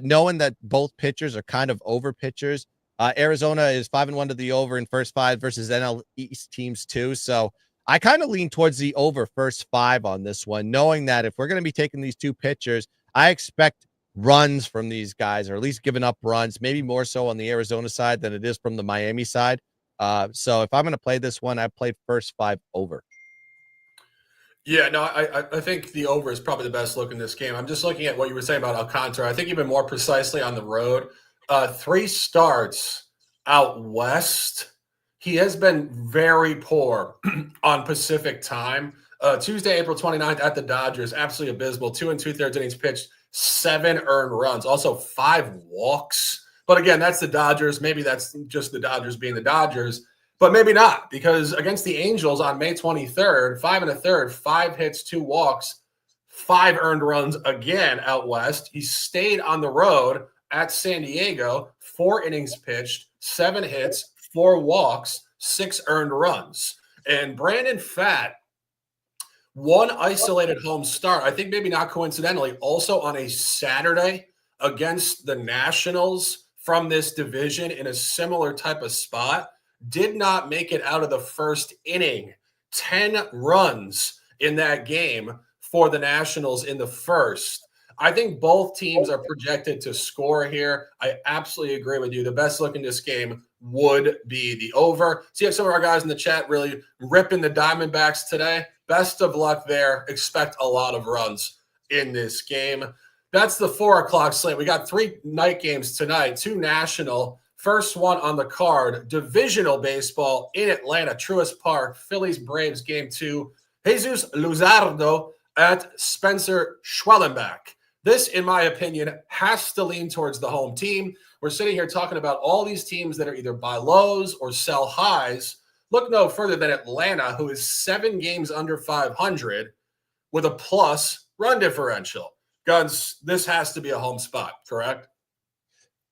knowing that both pitchers are kind of over pitchers, Arizona is 5-1 to the over in first 5 versus NL East teams too. So I kind of lean towards the over first 5 on this one, knowing that if we're going to be taking these two pitchers, I expect runs from these guys, or at least giving up runs, maybe more so on the Arizona side than it is from the Miami side. So if I'm going to play this one, I played first 5 over. Yeah, no, I think the over is probably the best look in this game. I'm just looking at what you were saying about Alcantara. I think even more precisely on the road. 3 starts out west. He has been very poor on Pacific time. Tuesday, April 29th at the Dodgers, absolutely abysmal. 2 2/3 innings pitched, 7 earned runs, also 5 walks. But again, that's the Dodgers. Maybe that's just the Dodgers being the Dodgers, but maybe not, because against the Angels on May 23rd, 5 1/3, 5 hits, 2 walks, 5 earned runs again out west. He stayed on the road at San Diego, 4 innings pitched, 7 hits, 4 walks, 6 earned runs. And Brandon Pfaadt, 1 isolated home start, I think maybe not coincidentally, also on a Saturday against the Nationals from this division in a similar type of spot, did not make it out of the first inning. 10 runs in that game for the Nationals in the first. I think both teams are projected to score here. I absolutely agree with you. The best look in this game would be the over. See if some of our guys in the chat really ripping the Diamondbacks today. Best of luck there. Expect a lot of runs in this game. That's the 4 o'clock slate. We got 3 night games tonight, 2 national. First one on the card, divisional baseball in Atlanta, Truist Park, Phillies Braves game 2. Jesus Luzardo at Spencer Schwellenbach. This, in my opinion, has to lean towards the home team. We're sitting here talking about all these teams that are either buy lows or sell highs. Look no further than Atlanta, who is 7 games under 500 with a plus run differential. Gunz, this has to be a home spot, correct?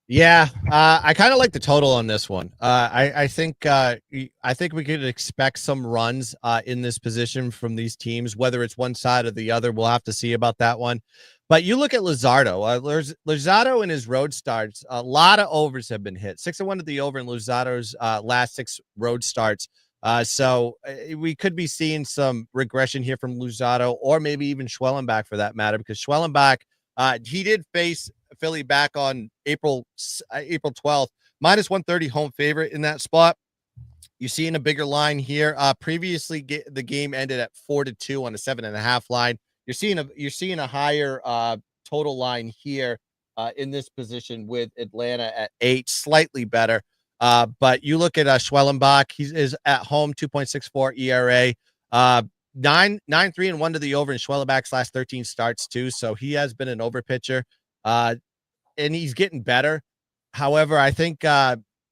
Yeah, I kind of like the total on this one. I think we could expect some runs in this position from these teams, whether it's one side or the other. We'll have to see about that one. But you look at Luzardo. Luzardo in his road starts, a lot of overs have been hit. 6-1 to the over in Luzado's last 6 road starts. So we could be seeing some regression here from Luzardo, or maybe even Schwellenbach for that matter, because Schwellenbach, he did face Philly back on April 12th, minus 130 home favorite in that spot. You're seeing a bigger line here. Previously, the game ended at 4-2 on a 7.5 line. You're seeing a higher total line here in this position with Atlanta at 8, slightly better. But you look at Schwellenbach, he is at home, 2.64 ERA, 9-3-1 to the over in Schwellenbach's last 13 starts too. So he has been an over pitcher, and he's getting better. However, I think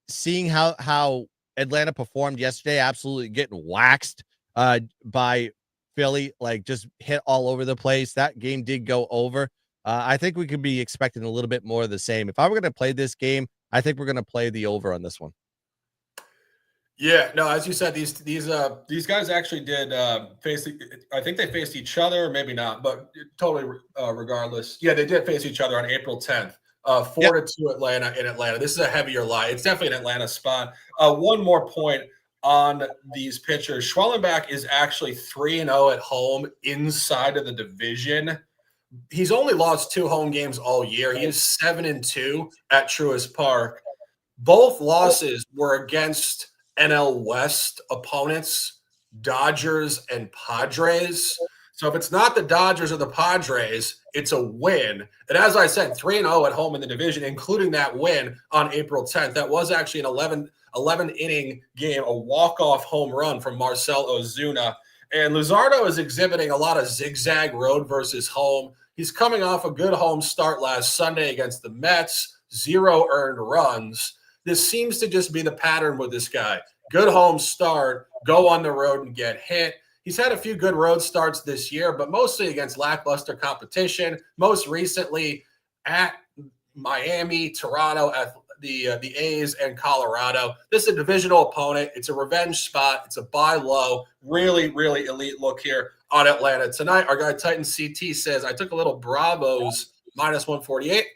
seeing how Atlanta performed yesterday, absolutely getting waxed by Philly, like just hit all over the place. That game did go over. I think we could be expecting a little bit more of the same. If I were going to play this game, I think we're going to play the over on this one. Yeah, no, as you said, these guys actually did face. I think they faced each other, maybe not, but totally regardless. Yeah, they did face each other on April 10th. 4-2 Atlanta in Atlanta. This is a heavier line. It's definitely an Atlanta spot. One more point on these pitchers. Schwellenbach is actually 3-0 at home inside of the division. He's only lost 2 home games all year. He is 7-2 at Truist Park. Both losses were against NL West opponents, Dodgers and Padres. So if it's not the Dodgers or the Padres, it's a win. And as I said, 3-0 at home in the division, including that win on April 10th. That was actually an 11-inning game, a walk-off home run from Marcell Ozuna. And Luzardo is exhibiting a lot of zigzag road versus home. He's coming off a good home start last Sunday against the Mets, 0 earned runs. This seems to just be the pattern with this guy. Good home start, go on the road and get hit. He's had a few good road starts this year, but mostly against lackluster competition. Most recently at Miami, Toronto, at the A's, and Colorado. This is a divisional opponent. It's a revenge spot. It's a buy low. Really, really elite look here on Atlanta tonight. Our guy Titan CT says, I took a little Bravos minus 148.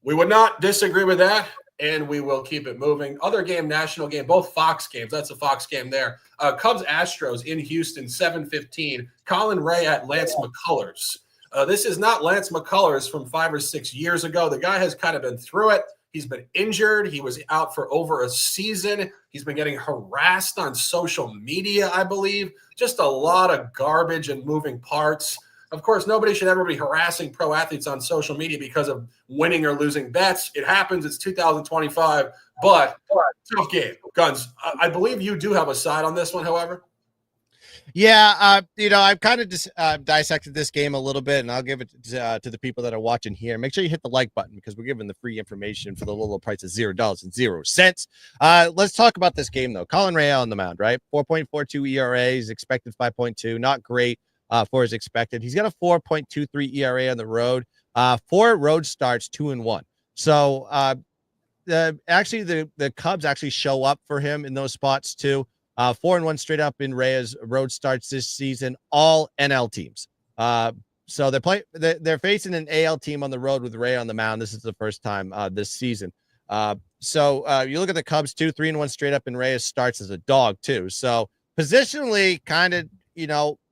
We would not disagree with that, and we will keep it moving. Other game, national game, both Fox games. That's a Fox game there. Cubs Astros in Houston, 7:15. Colin Ray at Lance McCullers. This is not Lance McCullers from 5 or 6 years ago. The guy has kind of been through it. He's been injured. He was out for over a season. He's been getting harassed on social media, I believe. Just a lot of garbage and moving parts. Of course, nobody should ever be harassing pro athletes on social media because of winning or losing bets. It happens. It's 2025, but tough game. Gunz, I believe you do have a side on this one, however. Yeah, I've kind of just dissected this game a little bit, and I'll give it to the people that are watching here. Make sure you hit the like button because we're giving the free information for the low price of $0.00. Let's talk about this game, though. Colin Ray on the mound, right? 4.42 ERA. He's expected 5.2. Not great for his expected. He's got a 4.23 ERA on the road. 4 road starts, 2-1. So the Cubs actually show up for him in those spots too. 4-1 straight up in Reyes road starts this season, all NL teams. So they're facing an AL team on the road with Ray on the mound. This is the first time this season. So you look at the Cubs too, 3-1 straight up in Reyes starts as a dog too. So positionally kind of,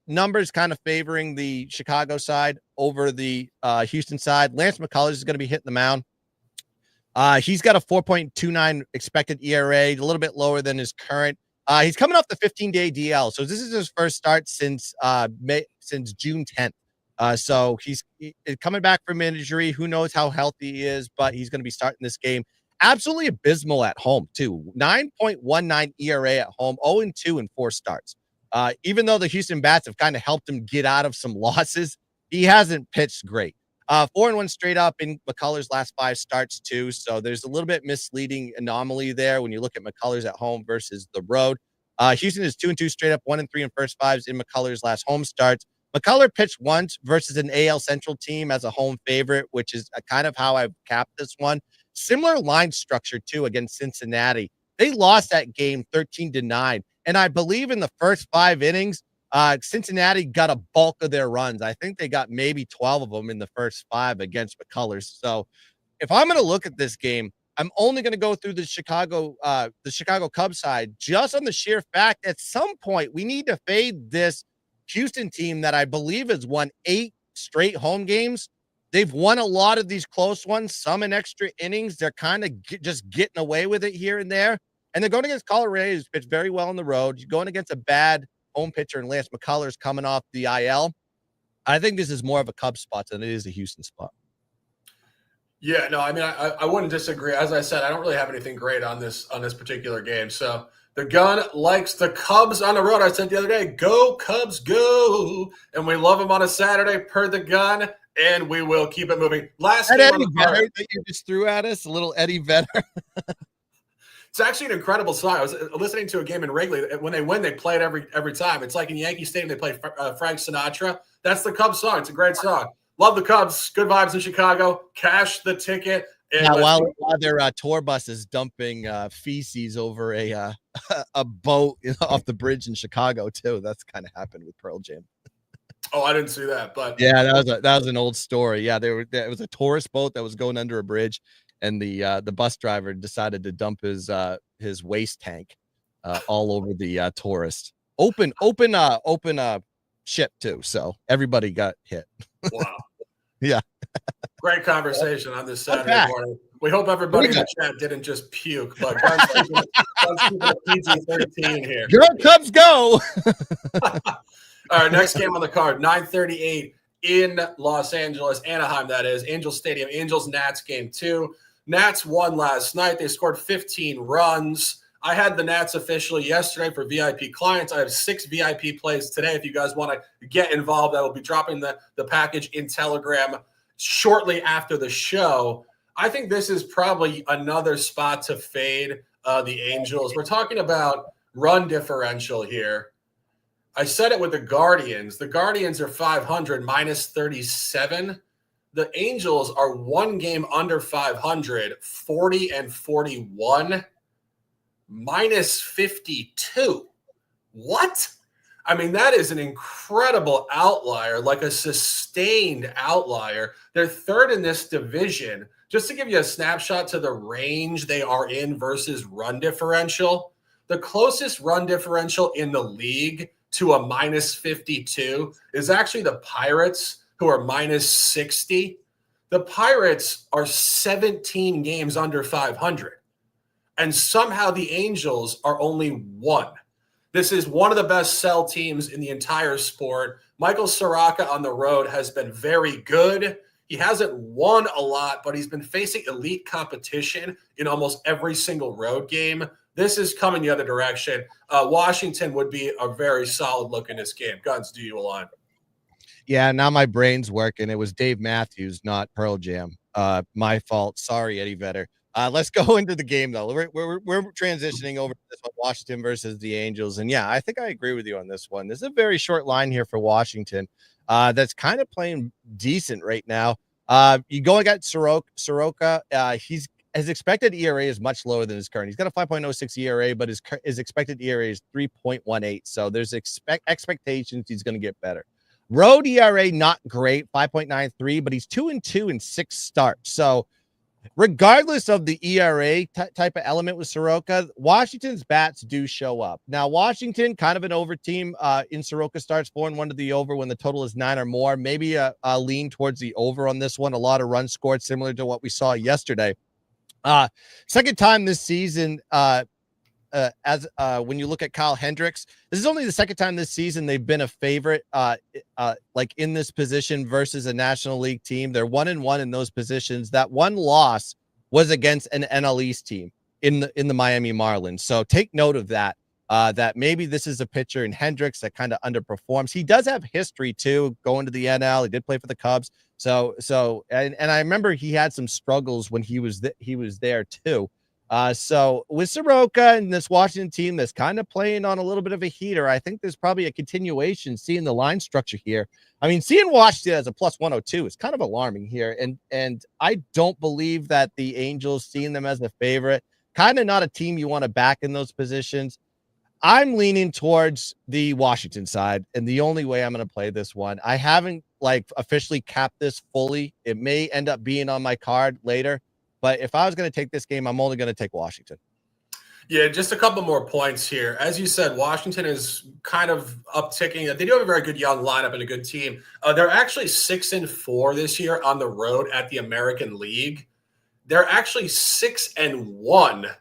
numbers kind of favoring the Chicago side over the Houston side. Lance McCullers is going to be hitting the mound. He's got a 4.29 expected ERA, a little bit lower than his current. He's coming off the 15-day DL, so this is his first start since June 10th. So he's coming back from injury. Who knows how healthy he is, but he's going to be starting this game. Absolutely abysmal at home, too. 9.19 ERA at home, 0-2 in 4 starts. Even though the Houston Bats have kind of helped him get out of some losses, he hasn't pitched great. 4-1 straight up in McCullers' last 5 starts, too. So there's a little bit misleading anomaly there when you look at McCullers at home versus the road. Houston is 2-2 straight up, 1-3 in first 5s in McCullers' last home starts. McCuller pitched once versus an AL Central team as a home favorite, which is kind of how I've capped this one. Similar line structure, too, against Cincinnati. They lost that game 13-9. And I believe in the first 5 innings, Cincinnati got a bulk of their runs. I think they got maybe 12 of them in the first 5 against McCullers. So if I'm going to look at this game, I'm only going to go through the Chicago Cubs side just on the sheer fact at some point we need to fade this Houston team that I believe has won 8 straight home games. They've won a lot of these close ones, some in extra innings. They're kind of just getting away with it here and there. And they're going against Colorado, who's pitched very well on the road. You're going against a bad home pitcher and Lance McCullers coming off the IL. I think this is more of a Cubs spot than it is a Houston spot. Yeah, no, I mean, I wouldn't disagree. As I said, I don't really have anything great on this particular game. So the Gun likes the Cubs on the road. I said the other day, go Cubs, go. And we love them on a Saturday per the Gun, and we will keep it moving. Last game on the card that you just threw at us, a little Eddie Vedder. It's actually an incredible song. I was listening to a game in Wrigley. When they win, they play it every time. It's like in Yankee Stadium, they play Frank Sinatra. That's the Cubs song. It's a great song. Love the Cubs. Good vibes in Chicago. Cash the ticket. And while their tour bus is dumping feces over a boat off the bridge in Chicago too. That's kind of happened with Pearl Jam. Oh, I didn't see that, but yeah, that was an old story. Yeah, it was a tourist boat that was going under a bridge, and the bus driver decided to dump his waste tank all over the tourist. Open ship too, so everybody got hit. Wow. Yeah. Great conversation on this Saturday morning. We hope everybody in the chat didn't just puke, but Gunz PG-13 here. Go Cubs, go! All right, next game on the card, 9:38 in Los Angeles, Anaheim, that is, Angels Stadium. Angels-Nats game 2. Nats won last night. They scored 15 runs. I had the Nats officially yesterday for VIP clients. I have 6 VIP plays today. If you guys want to get involved, I will be dropping the package in Telegram shortly after the show. I think this is probably another spot to fade the Angels. We're talking about run differential here. I said it with the Guardians. The Guardians are 500 minus 37. The Angels are 1 game under 500, 40-41. Minus 52. What? I mean, that is an incredible outlier, like a sustained outlier. They're 3rd in this division. Just to give you a snapshot to the range they are in versus run differential, the closest run differential in the league to a minus 52 is actually the Pirates, who are minus 60. The Pirates are 17 games under 500. And somehow the Angels are only 1. This is one of the best sell teams in the entire sport. Michael Soroka on the road has been very good. He hasn't won a lot, but he's been facing elite competition in almost every single road game. This is coming the other direction. Washington would be a very solid look in this game. Gunz, do you align? Yeah, now my brain's working. It was Dave Matthews, not Pearl Jam. My fault. Sorry, Eddie Vedder. Let's go into the game, though. We're transitioning over to this one, Washington versus the Angels. And, yeah, I think I agree with you on this one. This is a very short line here for Washington that's kind of playing decent right now. You go against Soroka. His expected ERA is much lower than his current. He's got a 5.06 ERA, but his expected ERA is 3.18. So there's expectations he's going to get better. Road ERA, not great, 5.93, but he's 2-2 in 6 starts. So regardless of the ERA type of element with Soroka, Washington's bats do show up. Now, Washington, kind of an over team in Soroka starts 4-1 to the over when the total is 9 or more. Maybe a lean towards the over on this one. A lot of runs scored, similar to what we saw yesterday. Second time this season, when you look at Kyle Hendricks, this is only the second time this season they've been a favorite, like in this position versus a National League team. They're 1-1 in those positions. That one loss was against an NL East team in the Miami Marlins. So take note of that. That maybe this is a pitcher in Hendricks that kind of underperforms. He does have history too, going to the NL. He did play for the Cubs. So I remember he had some struggles when he was there too. So with Soroka and this Washington team that's kind of playing on a little bit of a heater, I think there's probably a continuation seeing the line structure here. I mean, seeing Washington as a plus 102 is kind of alarming here. And I don't believe that the Angels, seeing them as a favorite, kind of not a team you want to back in those positions. I'm leaning towards the Washington side, and the only way I'm going to play this one, I haven't officially capped this fully. It may end up being on my card later, but if I was going to take this game, I'm only going to take Washington. Yeah, just a couple more points here. As you said, Washington is kind of upticking. They do have a very good young lineup and a good team. They're actually 6-4 this year on the road at the American League. They're actually 6-1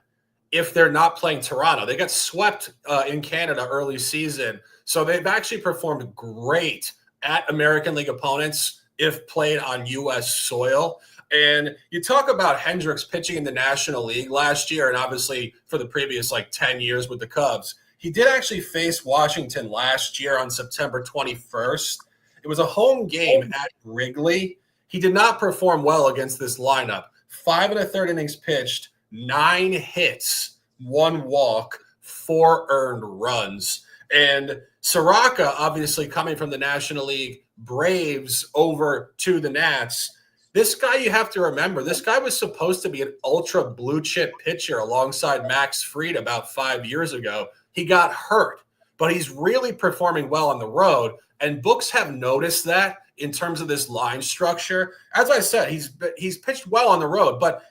if they're not playing Toronto. They got swept in Canada early season. So they've actually performed great at American League opponents if played on U.S. soil. And you talk about Hendricks pitching in the National League last year, and obviously for the previous 10 years with the Cubs. He did actually face Washington last year on September 21st. It was a home game at Wrigley. He did not perform well against this lineup. 5 1/3 innings pitched, 9 hits, 1 walk, 4 earned runs. And Soroka, obviously coming from the National League Braves over to the Nats, this guy, you have to remember, this guy was supposed to be an ultra blue chip pitcher alongside Max Fried about 5 years ago. He got hurt, but he's really performing well on the road. And books have noticed that in terms of this line structure. As I said, he's pitched well on the road, but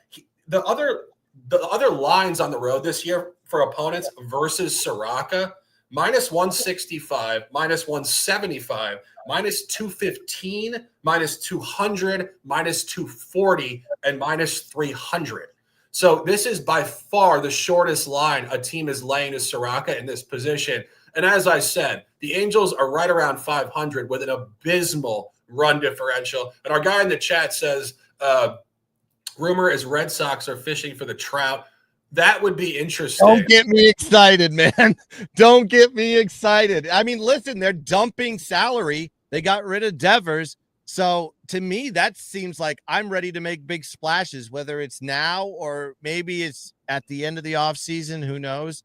the other lines on the road this year for opponents versus Soroka, -165, -175, -215, -200, -240, and -300. So this is by far the shortest line a team is laying to Soroka in this position. And as I said, the Angels are right around 500 with an abysmal run differential. And our guy in the chat says, rumor is Red Sox are fishing for the Trout. That would be interesting. Don't get me excited, man. Don't get me excited. I mean, listen, they're dumping salary. They got rid of Devers. So to me, that seems like I'm ready to make big splashes, whether it's now or maybe it's at the end of the offseason. Who knows?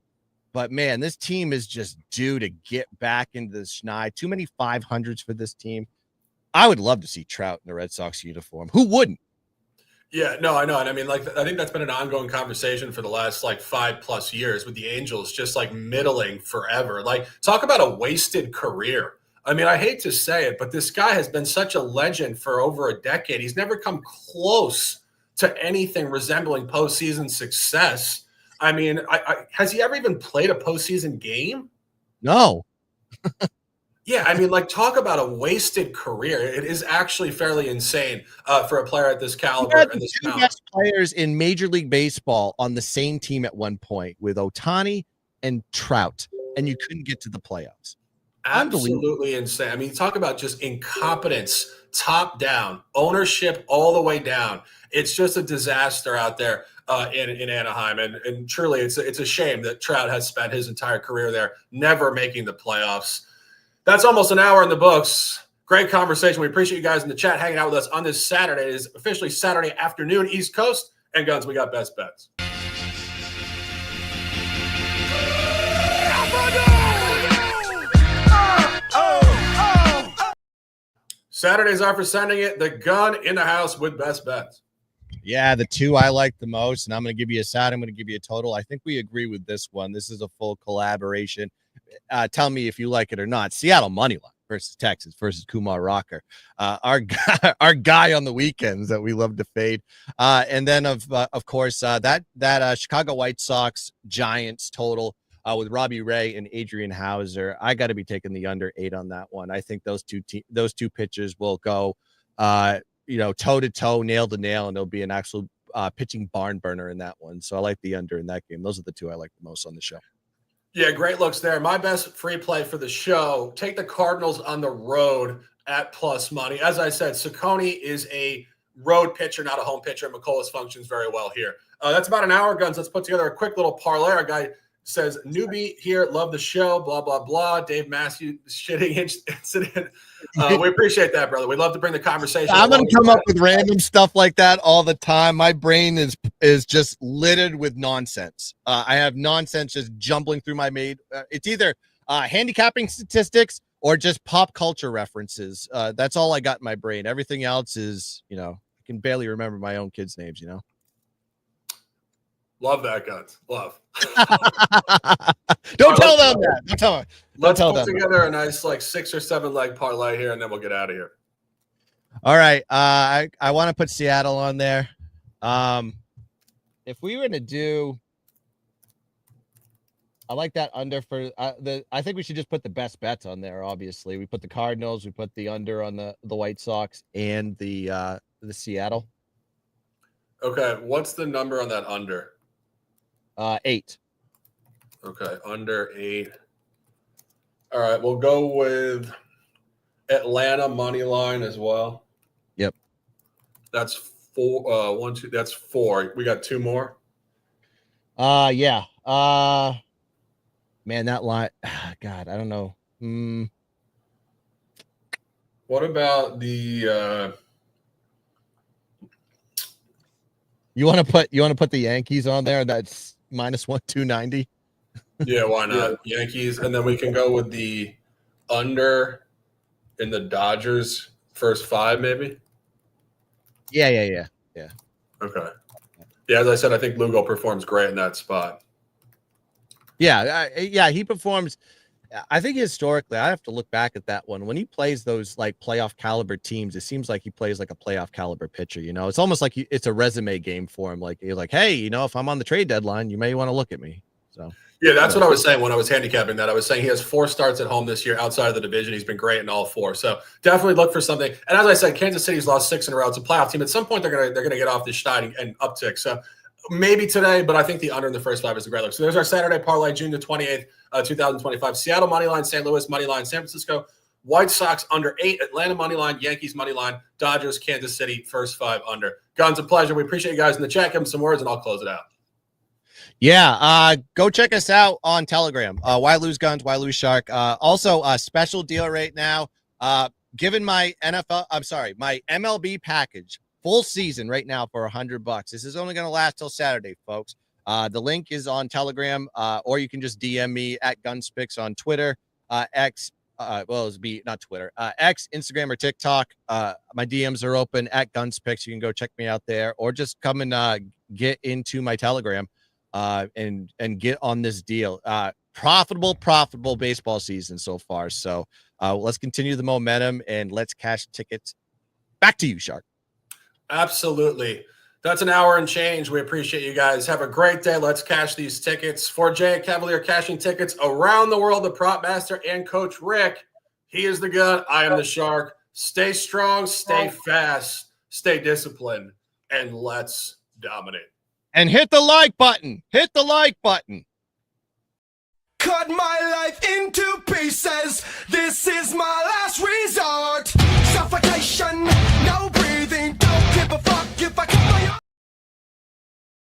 But, man, this team is just due to get back into the schneid. Too many 500s for this team. I would love to see Trout in a Red Sox uniform. Who wouldn't? Yeah, no, I know. And I mean, I think that's been an ongoing conversation for the last 5+ years with the Angels, just middling forever. Talk about a wasted career. I mean, I hate to say it, but this guy has been such a legend for over a decade. He's never come close to anything resembling postseason success. I mean, has he ever even played a postseason game? No. Yeah, I mean, talk about a wasted career. It is actually fairly insane for a player at this caliber. And this two best players in Major League Baseball on the same team at one point with Ohtani and Trout, and you couldn't get to the playoffs. Absolutely insane. I mean, talk about just incompetence, top down, ownership all the way down. It's just a disaster out there in Anaheim. And truly, it's a shame that Trout has spent his entire career there, never making the playoffs. That's almost an hour in the books. Great conversation. We appreciate you guys in the chat hanging out with us on this Saturday. It is officially Saturday afternoon, East Coast. And Gunz, we got best bets. Saturdays are for sending it. The gun in the house with best bets. Yeah, the two I like the most, and I'm going to give you a side. I'm going to give you a total. I think we agree with this one. This is a full collaboration. Tell me if you like it or not. Seattle money line. versus Texas versus Kumar Rocker, our guy on the weekends that we love to fade. And then of course that Chicago White Sox Giants total with Robbie Ray and Adrian Hauser. I got to be taking the under 8 on that one. I think those two pitchers will go toe to toe, nail to nail, and there'll be an actual pitching barn burner in that one. So I like the under in that game. Those are the two I like the most on the show. Yeah, great looks there. My best free play for the show, take the Cardinals on the road at plus money. As I said, Ciccone is a road pitcher, not a home pitcher. McCullers functions very well here. That's about an hour, Gunz. Let's put together a quick little parlay. Our guy says, newbie here, love the show, blah, blah, blah. Dave Matthews shitting incident. We appreciate that, brother. We'd love to bring the conversation. I'm going to come up with random stuff like that all the time. My brain is just littered with nonsense. I have nonsense just jumbling through my made. It's either handicapping statistics or just pop culture references. That's all I got in my brain. Everything else is, I can barely remember my own kids' names, Love that, Gunz. Love. Don't tell them that. Don't tell them. Let's put together a nice 6 or 7 leg parlay here, and then we'll get out of here. All right. I want to put Seattle on there. If we were to do, I like that under for I think we should just put the best bets on there. Obviously, we put the Cardinals, we put the under on the White Sox and the Seattle. Okay, what's the number on that under? 8. Okay, under 8. All right, we'll go with Atlanta money line as well. Yep. That's 4. 1, 2. That's 4. We got 2 more. Yeah. Man, that line. God, I don't know. What about the? You want to put the Yankees on there? That's -290. Yeah, why not? Yankees, and then we can go with the under in the Dodgers first 5, maybe. Yeah. Okay. Yeah, as I said, I think Lugo performs great in that spot. Yeah, he performs. I think historically, I have to look back at that one. When he plays those playoff caliber teams, it seems like he plays like a playoff caliber pitcher. It's almost like it's a resume game for him. Like, he's like, hey, if I'm on the trade deadline, you may want to look at me. So yeah, that's what I was saying when I was handicapping that. I was saying he has 4 starts at home this year outside of the division. He's been great in all 4. So definitely look for something. And as I said, Kansas City's lost 6 in a row. It's a playoff team. At some point, they're gonna get off this schneid and uptick. So maybe today, but I think the under in the first 5 is a great look. So there's our Saturday parlay, June the 28th, 2025. Seattle money line, St. Louis money line, San Francisco White Sox under 8, Atlanta money line, Yankees money line, Dodgers, Kansas City first 5 under. Gunz, a pleasure. We appreciate you guys in the chat. Give them some words, and I'll close it out. Yeah, go check us out on Telegram. Why Lose Gunz, Why Lose Shark. Also, a special deal right now. Given my my MLB package, full season right now for $100. This is only going to last till Saturday, folks. The link is on Telegram, or you can just DM me at GunzPicks on Twitter, X. It'll be not Twitter, X, Instagram, or TikTok. My DMs are open at GunzPicks. You can go check me out there, or just come and get into my Telegram and get on this deal. Profitable baseball season so far. So let's continue the momentum and let's cash tickets. Back to you, Shark. Absolutely. That's an hour and change. We appreciate you guys. Have a great day. Let's cash these tickets. For Jay Cavalier cashing tickets around the world, the prop master and Coach Rick. He is the gun. I am the Shark. Stay strong, stay fast, stay disciplined, and let's dominate. And hit the like button. Hit the like button. Cut my life into pieces. This is my last resort.